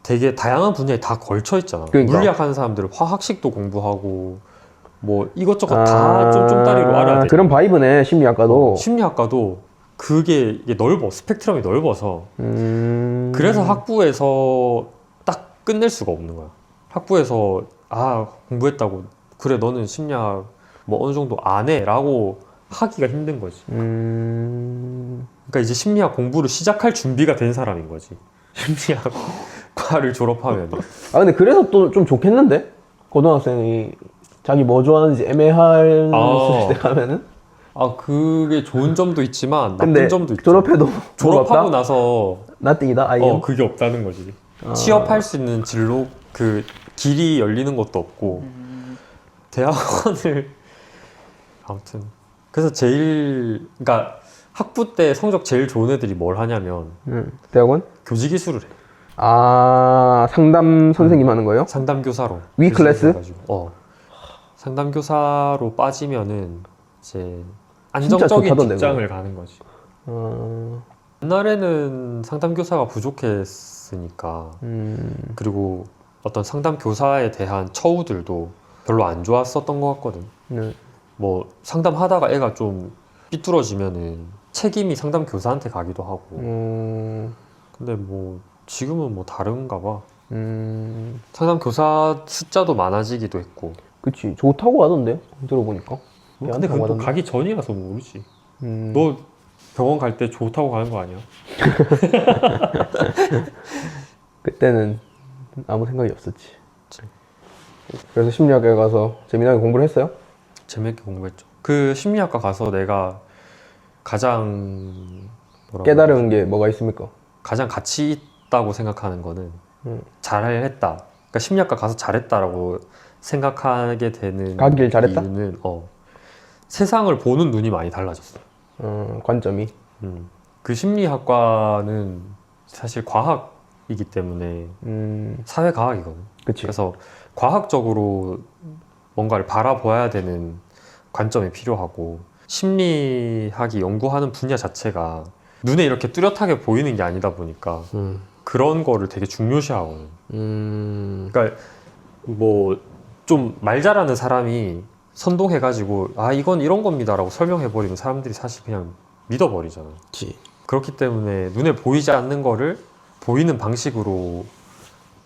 되게 다양한 분야에 다 걸쳐 있잖아. 그러니까. 물리학 하는 사람들은 화학식도 공부하고 뭐 이것저것 다 쫌쫌따리로 알아야 돼. 그런 바이브네 심리학과도. 심리학과도 이게 넓어. 스펙트럼이 넓어서 그래서 학부에서 딱 끝낼 수가 없는 거야. 학부에서 공부했다고 그래 너는 심리학 뭐 어느 정도 안 해라고 하기가 힘든 거지. 그러니까 이제 심리학 공부를 시작할 준비가 된 사람인 거지. 심리학과를 졸업하면. 아 근데 그래서 또 좀 좋겠는데? 고등학생이 자기 뭐 좋아하는지 애매할 때 가면은? 아 그게 좋은 점도 있지만 나쁜 근데 점도 있죠. 졸업해도 졸업하고 나서 나띵이다 아이엠? 그게 없다는 거지. 취업할 수 있는 진로 그 길이 열리는 것도 없고 대학원을 아무튼 그래서 그러니까 학부 때 성적 제일 좋은 애들이 뭘 하냐면 대학원? 교직이수를 해. 아 상담 선생님 하는 거예요? 상담교사로. 위 클래스? 해가지고. 상담교사로 빠지면은 이제 진짜 안정적인 좋다던데, 직장을 가는 거지. 옛날에는 상담교사가 부족했으니까 그리고 어떤 상담교사에 대한 처우들도 별로 안 좋았었던 것 같거든. 네. 뭐 상담하다가 애가 좀 삐뚤어지면은 책임이 상담교사한테 가기도 하고. 근데 뭐 지금은 뭐 다른가 봐. 상담교사 숫자도 많아지기도 했고. 그치 좋다고 하던데요? 들어보니까. 근데 그건 또 가기 전이라서 모르지. 너 병원 갈 때 좋다고 가는 거 아니야? 그때는 아무 생각이 없었지. 그래서 심리학에 가서 재미나게 공부를 했어요? 재밌게 공부했죠. 그 심리학과 가서 내가 가장 깨달은 게 뭐가 있습니까? 가장 가치 있다고 생각하는 거는 잘했다. 그러니까 심리학과 가서 잘했다라고 생각하게 되는 가길 잘했다? 이유는 세상을 보는 눈이 많이 달라졌어. 관점이. 그 심리학과는 사실 과학이기 때문에 사회과학이거든. 그치. 그래서 과학적으로 뭔가를 바라봐야 되는 관점이 필요하고 심리학이 연구하는 분야 자체가 눈에 이렇게 뚜렷하게 보이는 게 아니다 보니까 그런 거를 되게 중요시하거든. 그러니까 뭐 좀 말 잘하는 사람이 선동해가지고 이건 이런 겁니다라고 설명해버리면 사람들이 사실 그냥 믿어버리잖아. 그치. 그렇기 때문에 눈에 보이지 않는 거를 보이는 방식으로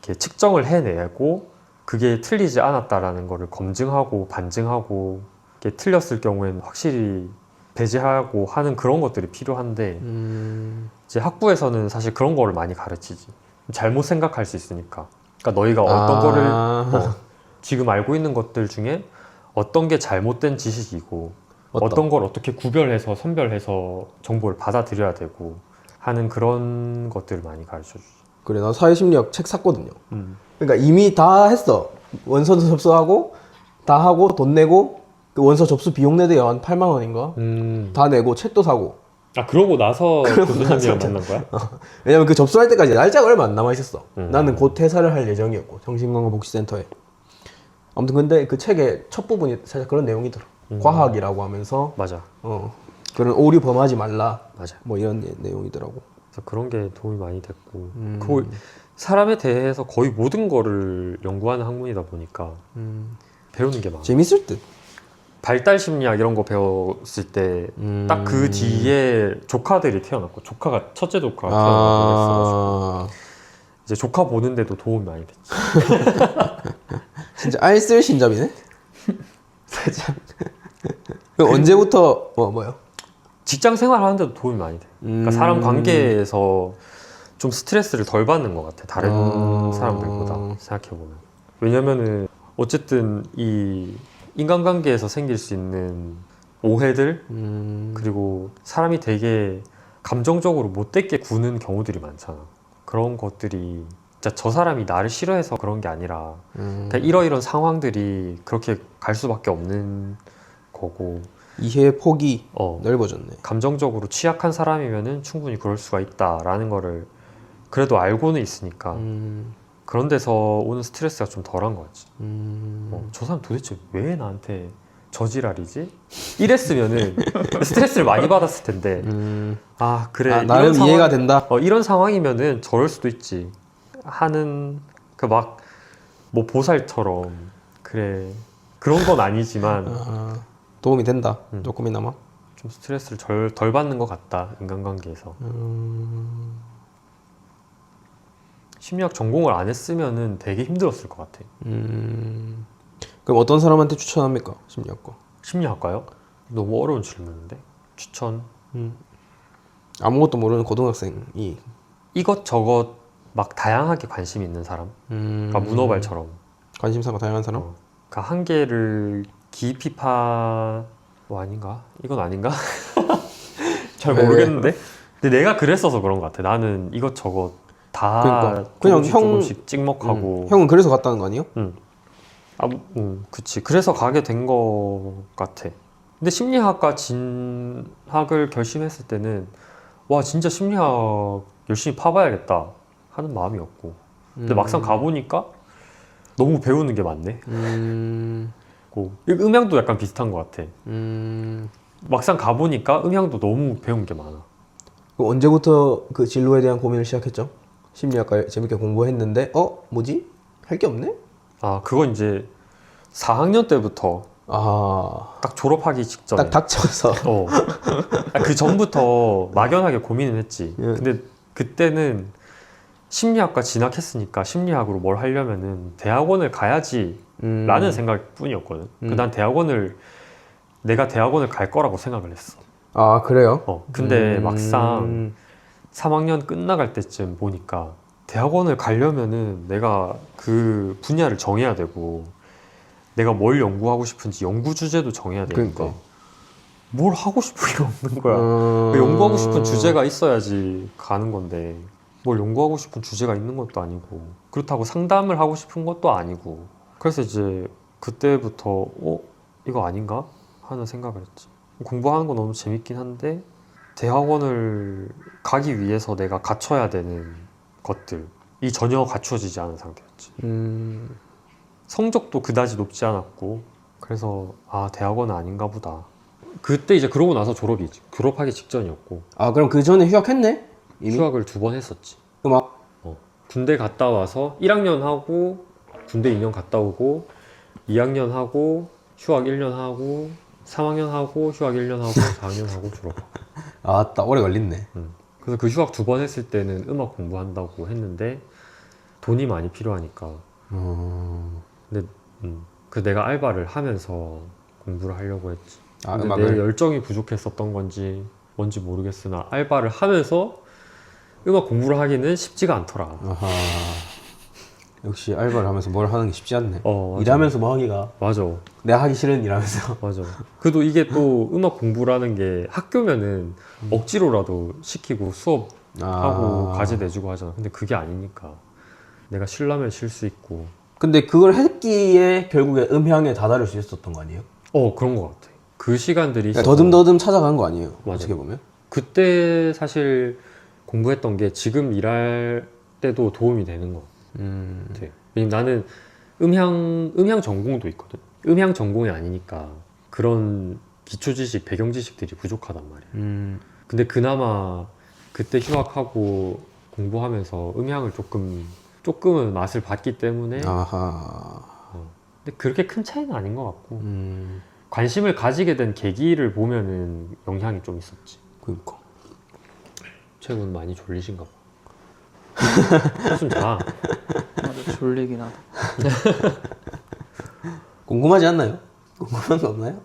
이렇게 측정을 해내고 그게 틀리지 않았다라는 거를 검증하고 반증하고 이렇게 틀렸을 경우에는 확실히 배제하고 하는 그런 것들이 필요한데 이제 학부에서는 사실 그런 거를 많이 가르치지. 잘못 생각할 수 있으니까. 그러니까 너희가 어떤 거를 지금 알고 있는 것들 중에 어떤 게 잘못된 지식이고 어떤 걸 어떻게 구별해서 선별해서 정보를 받아들여야 되고 하는 그런 것들을 많이 가르쳐주지. 그래 나 사회심리학 책 샀거든요. 그러니까 이미 다 했어. 원서도 접수하고 다 하고 돈 내고 그 원서 접수 비용 내대요. 한 8만 원인가? 다 내고 책도 사고. 그러고 나서 교수님이랑 만난 거야? 왜냐면 그 접수할 때까지 날짜가 얼마 안 남아 있었어. 나는 곧 퇴사를 할 예정이었고 정신건강복지센터에. 아무튼 근데 그 책의 첫 부분이 살짝 그런 내용이더라. 과학이라고 하면서 맞아. 그런 오류 범하지 말라. 맞아. 뭐 이런 내용이더라고. 그래서 그런 게 도움이 많이 됐고 그 사람에 대해서 거의 모든 거를 연구하는 학문이다 보니까 배우는 게 많아. 재밌을 듯. 발달 심리학 이런 거 배웠을 때 딱 그 뒤에 조카들이 태어났고 첫째 조카가 태어나고 그랬어가지고 이제 조카 보는데도 도움이 많이 됐지. 진짜 알쓸신잡이네. 살짝. 그럼 언제부터 뭐요? 직장 생활 하는데도 도움이 많이 돼. 그러니까 사람 관계에서 좀 스트레스를 덜 받는 것 같아. 다른 사람들보다 생각해보면. 왜냐면은 어쨌든 이 인간관계에서 생길 수 있는 오해들 그리고 사람이 되게 감정적으로 못되게 구는 경우들이 많잖아. 그런 것들이 진짜 저 사람이 나를 싫어해서 그런 게 아니라 그냥 이러이런 상황들이 그렇게 갈 수밖에 없는 거고 이해 폭이 넓어졌네. 감정적으로 취약한 사람이면은 충분히 그럴 수가 있다라는 거를 그래도 알고는 있으니까 그런 데서 오는 스트레스가 좀 덜한 것 같지. 저 사람 도대체 왜 나한테 저지랄이지? 이랬으면은 스트레스를 많이 받았을 텐데 그래 나름 이해가 된다. 이런 상황이면은 저럴 수도 있지 하는 그 막 뭐 보살처럼 그래 그런 건 아니지만 도움이 된다. 조금이나마. 좀 스트레스를 덜 받는 것 같다 인간관계에서. 심리학 전공을 안 했으면은 되게 힘들었을 것 같아. 그럼 어떤 사람한테 추천합니까? 심리학과. 심리학과요? 너무 어려운 질문인데 추천 아무것도 모르는 고등학생이 이것저것 막 다양하게 관심이 있는 사람 그러니까 문어발처럼 관심사가 다양한 사람? 그러니까 한계를 깊이 아닌가? 이건 아닌가? 잘 왜? 모르겠는데 근데 내가 그랬어서 그런 것 같아. 나는 이것저것 다 그러니까. 그냥 조금씩 찍먹하고 형은 그래서 갔다는 거 아니에요? 그치. 그래서 가게 된 것 같아. 근데 심리학과 진학을 결심했을 때는 와 진짜 심리학 열심히 파봐야겠다 하는 마음이었고 근데 막상 가보니까 너무 배우는 게 많네. 음향도 약간 비슷한 것 같아. 막상 가보니까 음향도 너무 배운 게 많아. 그럼 언제부터 그 진로에 대한 고민을 시작했죠? 심리학과 재밌게 공부했는데 뭐지? 할 게 없네? 아 그건 이제 4학년 때부터 딱 졸업하기 직전에 딱 닥쳐서 그 전부터 막연하게 고민은 했지. 예. 근데 그때는 심리학과 진학했으니까 심리학으로 뭘 하려면은 대학원을 가야지 라는 생각뿐이었거든. 난 내가 대학원을 갈 거라고 생각을 했어. 아 그래요? 근데 막상 3학년 끝나갈 때쯤 보니까 대학원을 가려면은 내가 그 분야를 정해야 되고 내가 뭘 연구하고 싶은지 연구 주제도 정해야 되는데 그러니까. 뭘 하고 싶은 게 없는 거야. 연구하고 싶은 주제가 있어야지 가는 건데 뭘 연구하고 싶은 주제가 있는 것도 아니고 그렇다고 상담을 하고 싶은 것도 아니고 그래서 이제 그때부터 이거 아닌가 하는 생각을 했지. 공부하는 건 너무 재밌긴 한데 대학원을 가기 위해서 내가 갖춰야 되는 것들이 전혀 갖춰지지 않은 상태였지. 성적도 그다지 높지 않았고 그래서 대학원은 아닌가 보다. 그때 이제 그러고 나서 졸업하기 직전이었고 아 그럼 그 전에 휴학했네? 이미? 휴학을 2번 했었지. 음악? 군대 갔다 와서 1학년 하고 군대 2년 갔다 오고 2학년 하고 휴학 1년 하고 3학년 하고 휴학 1년 하고 4학년 하고 졸업하고. 아따 오래 걸렸네. 그래서 그 휴학 2번 했을 때는 음악 공부한다고 했는데 돈이 많이 필요하니까 근데 그 내가 알바를 하면서 공부를 하려고 했지. 근데 내 음악을? 열정이 부족했었던 건지 뭔지 모르겠으나 알바를 하면서 음악 공부를 하기는 쉽지가 않더라. 아하. 역시 알바를 하면서 뭘 하는 게 쉽지 않네. 맞아. 일하면서 뭐 하기가 맞아. 내가 하기 싫은 일하면서. 맞아. 그래도 이게 또 음악 공부라는 게 학교면은 억지로라도 시키고 수업하고 과제 내주고 하잖아. 근데 그게 아니니까 내가 쉬려면 쉴 수 있고. 근데 그걸 했기에 결국에 음향에 다다를 수 있었던 거 아니에요? 그런 것 같아. 그 시간들이 그러니까 있어서 더듬더듬 찾아간 거 아니에요? 맞아. 어떻게 보면? 그때 사실 공부했던 게 지금 일할 때도 도움이 되는 것 같아. 왜냐면 나는 음향 전공도 있거든. 음향 전공이 아니니까 그런 기초 지식, 배경 지식들이 부족하단 말이야. 근데 그나마 그때 휴학하고 공부하면서 음향을 조금은 맛을 봤기 때문에 아하. 근데 그렇게 큰 차이는 아닌 것 같고 관심을 가지게 된 계기를 보면은 영향이 좀 있었지. 그니까. 최근 많이 졸리신가 봐. 한숨 자. 맞아, 졸리긴 하다. 궁금하지 않나요? 궁금한 거 없나요?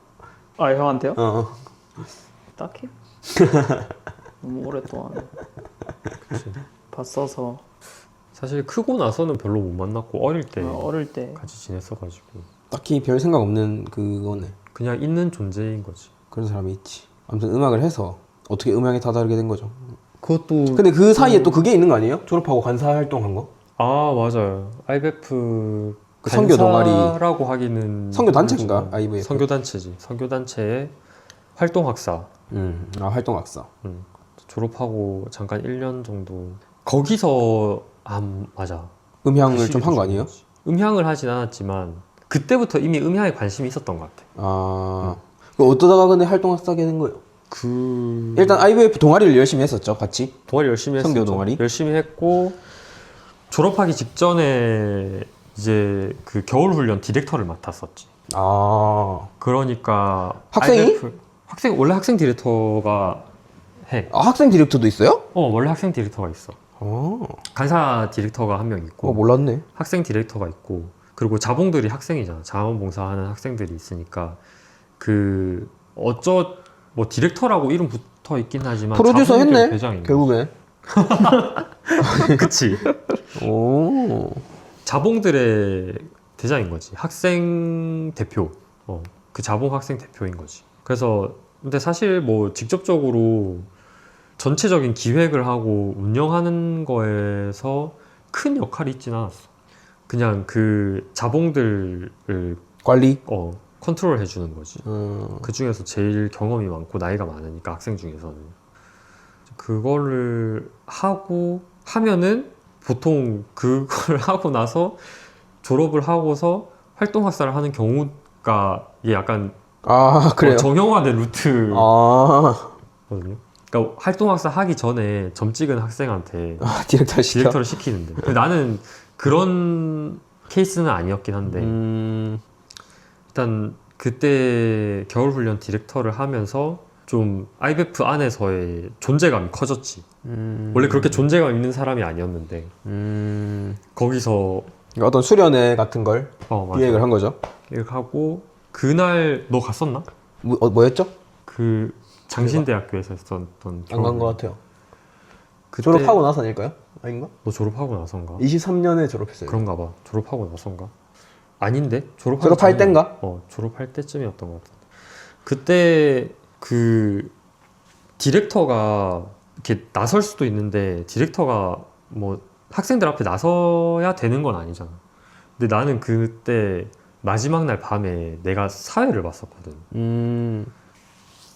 아 형한테요? 딱히? 너무 오랫동안 봤어서 사실 크고 나서는 별로 못 만났고 어릴 때 어릴 때 같이 지냈어가지고 딱히 별 생각 없는 그거네. 그냥 있는 존재인 거지. 그런 사람이 있지. 아무튼 음악을 해서 어떻게 음향에 다다르게 된 거죠. 그것도 근데 그 사이에 또 그게 있는 거 아니에요? 졸업하고 간사 활동한 거? 맞아요. IBF 그 선교 동아리. 간사라고 하기는 선교 단체인가? 그렇지만 IVF. 선교 단체지. 선교 단체의 활동 학사. 활동 학사. 졸업하고 잠깐 1년 정도 거기서 맞아. 음향을 좀 한 거 아니에요? 음향을 하진 않았지만 그때부터 이미 음향에 관심이 있었던 것 같아. 그럼 어떠다가 근데 활동 학사게 된 거예요? 일단 IVF 동아리를 열심히 했었죠, 같이. 동아리 열심히 했었죠. 선교 동아리? 열심히 했고 졸업하기 직전에 이제 그 겨울 훈련 디렉터를 맡았었지. 그러니까 학생이? 원래 학생 디렉터가 해. 학생 디렉터도 있어요? 원래 학생 디렉터가 있어. 간사 디렉터가 한 명 있고 몰랐네. 학생 디렉터가 있고 그리고 자봉들이 학생이잖아. 자원봉사하는 학생들이 있으니까 뭐 디렉터라고 이름 붙어 있긴 하지만 프로듀서 자본들 했네 대장인 결국엔. 거지. 그치. 오. 자봉들의 대장인 거지. 학생 대표. 그 자봉 학생 대표인 거지. 그래서 근데 사실 뭐 직접적으로 전체적인 기획을 하고 운영하는 거에서 큰 역할이 있진 않았어. 그냥 그 자봉들을 관리. 컨트롤 해주는 거지. 그 중에서 제일 경험이 많고 나이가 많으니까 학생 중에서는 그거를 하고 하면은 보통 그걸 하고 나서 졸업을 하고서 활동학사를 하는 경우가 이게 약간 그래요. 정형화된 루트거든요. 아. 그러니까 활동학사 하기 전에 점 찍은 학생한테 디렉터를 시켜. 디렉터를 시키는데 근데 나는 그런 케이스는 아니었긴 한데 일단 그때 겨울훈련 디렉터를 하면서 좀 IBF 안에서의 존재감이 커졌지. 원래 그렇게 존재감 있는 사람이 아니었는데 거기서 어떤 수련회 같은 걸 맞아. 기획을 한 거죠. 기획하고 그날 너 갔었나? 뭐였죠? 그 장신대학교에서 했었던 안 간 것 같아요. 그때 졸업하고 나서 아닐까요? 아닌가? 너 졸업하고 나선가? 23년에 졸업했어요. 그런가 봐. 졸업하고 나선가? 아닌데? 졸업할 땐가? 졸업할 때쯤이었던 것 같은데. 그때 그 디렉터가 이렇게 나설 수도 있는데 디렉터가 뭐 학생들 앞에 나서야 되는 건 아니잖아. 근데 나는 그때 마지막 날 밤에 내가 사회를 봤었거든.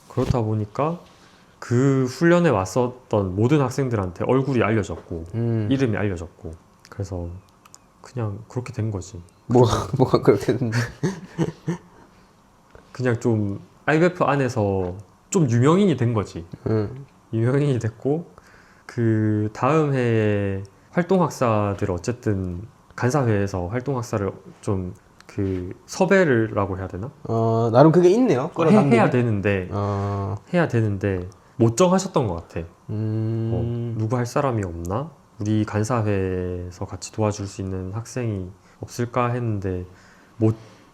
그렇다 보니까 그 훈련에 왔었던 모든 학생들한테 얼굴이 알려졌고 이름이 알려졌고 그래서 그냥 그렇게 된 거지. 뭐가 그렇게 됐는데. 그냥 좀 IBF 안에서 좀 유명인이 된 거지. 유명인이 됐고 그 다음 해에 활동학사들 어쨌든 간사회에서 활동학사를 좀 그 섭외를라고 해야 되나? 나름 그게 있네요. 해야 되는데 해야 되는데 못 정하셨던 것 같아. 누구 할 사람이 없나? 우리 간사회에서 같이 도와줄 수 있는 학생이 없을까 했는데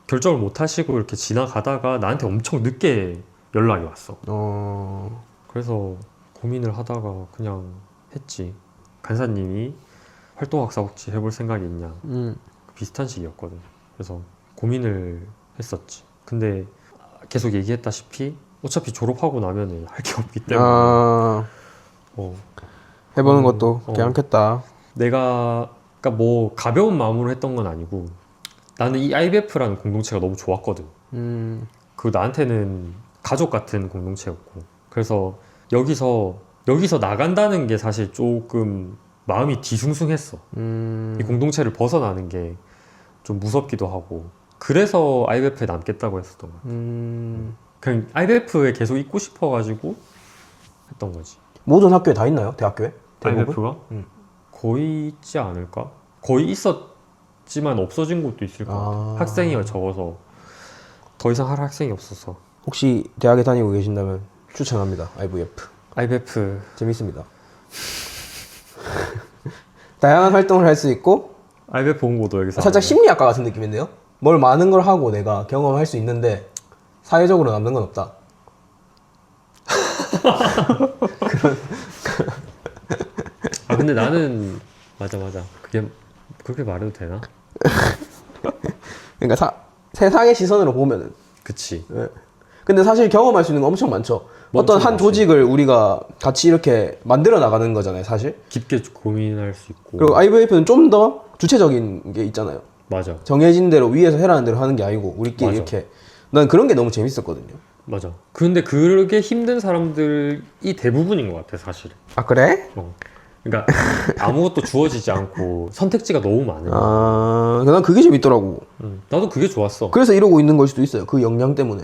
결정을 못 하시고 이렇게 지나가다가 나한테 엄청 늦게 연락이 왔어. 그래서 고민을 하다가 그냥 했지. 간사님이 활동학사 혹시 해볼 생각이 있냐? 비슷한 시기였거든. 그래서 고민을 했었지. 근데 계속 얘기했다시피 어차피 졸업하고 나면은 할 게 없기 때문에 해보는 것도 괜찮겠다. 내가 그러니까 뭐 가벼운 마음으로 했던 건 아니고 나는 이 IBF라는 공동체가 너무 좋았거든. 그 나한테는 가족 같은 공동체였고 그래서 여기서 나간다는 게 사실 조금 마음이 뒤숭숭했어. 이 공동체를 벗어나는 게 좀 무섭기도 하고 그래서 IBF에 남겠다고 했었던 거야. 그냥 IBF에 계속 있고 싶어가지고 했던 거지. 모든 학교에 다 있나요? 대학교에? 대부분? IBF가? 거의 있지 않을까? 거의 있었지만 없어진 곳도 있을 거야. 학생이 적어서 더 이상 할 학생이 없어서. 혹시 대학에 다니고 계신다면 추천합니다. IBF 재밌습니다. 다양한 활동을 할 수 있고 IBF 본고도 여기서 살짝 심리학과 같은 느낌인데요? 뭘 많은 걸 하고 내가 경험할 수 있는데 사회적으로 남는 건 없다. 근데 나는 맞아 그게 그렇게 말해도 되나? 그러니까 세상의 시선으로 보면은 그치. 근데 사실 경험할 수 있는 거 엄청 많죠. 어떤 한 조직을 우리가 같이 이렇게 만들어 나가는 거잖아요, 사실. 깊게 고민할 수 있고. 그리고 IVF는 좀 더 주체적인 게 있잖아요. 맞아. 정해진 대로 위에서 해라는 대로 하는 게 아니고 우리끼리 맞아. 이렇게. 난 그런 게 너무 재밌었거든요. 맞아. 근데 그게 힘든 사람들이 대부분인 것 같아, 사실. 아, 그래? 그러니까 아무것도 주어지지 않고 선택지가 너무 많으니까. 난 그게 재밌더라고. 나도 그게 좋았어. 그래서 이러고 있는 걸 수도 있어요. 그 역량 때문에.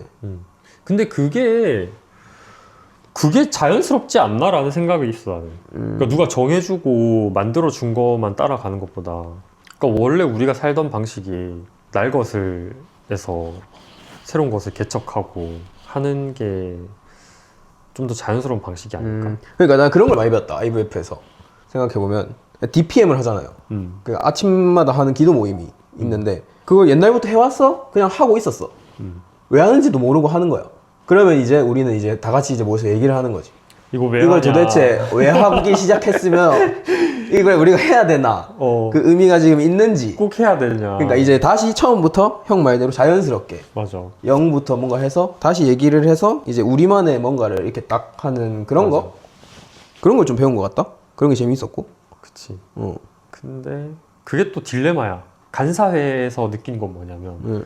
근데 그게 자연스럽지 않나라는 생각이 있어, 나는. 그러니까 누가 정해주고 만들어준 것만 따라가는 것보다. 그러니까 원래 우리가 살던 방식이 날 것을 해서 새로운 것을 개척하고 하는 게 좀 더 자연스러운 방식이 아닐까? 그러니까 난 그런 걸 많이 배웠다. IVF에서. 생각해보면 DPM을 하잖아요. 그 아침마다 하는 기도 모임이 있는데 그걸 옛날부터 해왔어? 그냥 하고 있었어. 왜 하는지도 모르고 하는 거야. 그러면 이제 우리는 이제 다 같이 이제 모여서 얘기를 하는 거지. 이거 왜 이걸 하냐. 도대체 왜 하기 시작했으면 이걸 우리가 해야 되나? 그 의미가 지금 있는지. 꼭 해야 되냐. 그러니까 이제 다시 처음부터 형 말대로 자연스럽게 맞아. 0부터 뭔가 해서 다시 얘기를 해서 이제 우리만의 뭔가를 이렇게 딱 하는 그런 맞아. 거? 그런 걸 좀 배운 것 같다? 그런 게 재밌었고. 그치. 어. 근데 그게 또 딜레마야. 간사회에서 느낀 건 뭐냐면 응.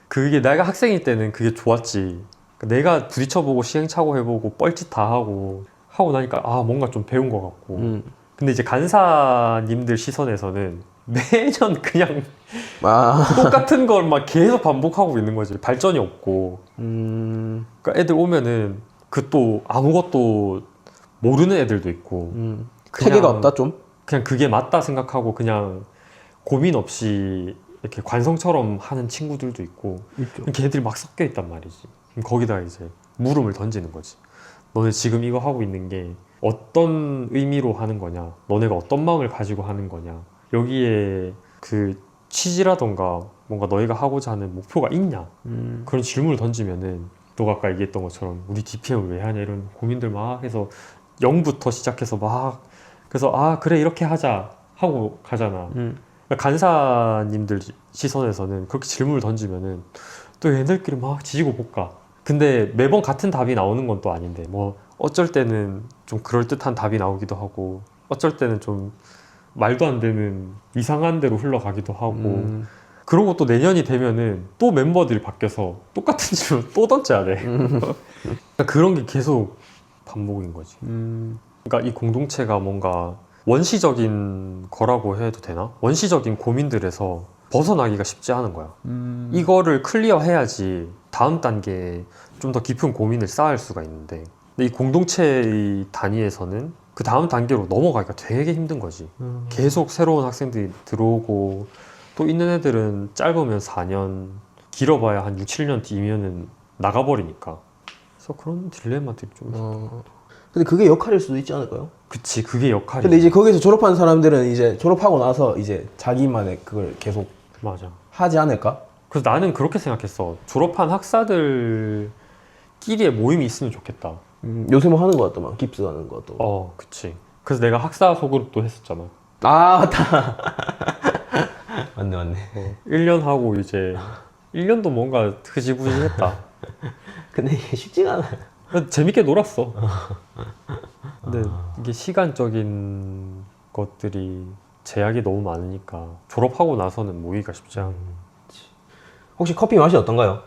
그게 내가 학생일 때는 그게 좋았지. 그러니까 내가 부딪혀보고 시행착오 해보고 뻘짓 다 하고 나니까 아 뭔가 좀 배운 것 같고. 근데 이제 간사님들 시선에서는 매년 그냥 아. 똑같은 걸 막 계속 반복하고 있는 거지. 발전이 없고. 그러니까 애들 오면은 그 또 아무것도 모르는 애들도 있고. 체계가 없다 좀? 그냥 그게 맞다 생각하고 그냥 고민 없이 이렇게 관성처럼 하는 친구들도 있고. 걔네들이 막 섞여 있단 말이지. 그럼 거기다 이제 물음을 던지는 거지. 너네 지금 이거 하고 있는 게 어떤 의미로 하는 거냐? 너네가 어떤 마음을 가지고 하는 거냐? 여기에 그 취지라던가 뭔가 너희가 하고자 하는 목표가 있냐? 그런 질문을 던지면은 너가 아까 얘기했던 것처럼 우리 DPM을 왜 하냐 이런 고민들 막 해서 0부터 시작해서 막 그래서 아 그래 이렇게 하자 하고 가잖아. 그러니까 간사님들 시선에서는 그렇게 질문을 던지면은 또 얘네들끼리 막 지지고 볶아. 근데 매번 같은 답이 나오는 건 또 아닌데 뭐 어쩔 때는 좀 그럴듯한 답이 나오기도 하고 어쩔 때는 좀 말도 안 되는 이상한 대로 흘러가기도 하고 그러고 또 내년이 되면은 또 멤버들이 바뀌어서 똑같은 질문 또 던져야 돼. 그러니까 그런 게 계속 반복인 거지. 그러니까 이 공동체가 뭔가 원시적인 거라고 해도 되나? 원시적인 고민들에서 벗어나기가 쉽지 않은 거야. 이거를 클리어 해야지 다음 단계에 좀 더 깊은 고민을 쌓을 수가 있는데 근데 이 공동체의 단위에서는 그 다음 단계로 넘어가기가 되게 힘든 거지. 계속 새로운 학생들이 들어오고 또 있는 애들은 짧으면 4년 길어봐야 한 6, 7년 뒤면은 나가버리니까 그래서 그런 딜레마들이 좀 있어. 근데 그게 역할일 수도 있지 않을까요? 그치 그게 역할이 근데 이제 거기서 졸업한 사람들은 이제 졸업하고 나서 이제 자기만의 그걸 계속 맞아. 하지 않을까? 그래서 나는 그렇게 생각했어. 졸업한 학사들끼리의 모임이 있으면 좋겠다. 요새 뭐 하는 거 같더만 깁스 하는 것도. 그치. 그래서 내가 학사 소그룹도 했었잖아. 아 맞다. 맞네. 1년 하고 이제 1년도 뭔가 흐지부지했다. 근데 이게 쉽지가 않아. 재밌게 놀았어. 근데 이게 시간적인 것들이 제약이 너무 많으니까 졸업하고 나서는 모이기가 쉽지 않아. 혹시 커피 맛이 어떤가요?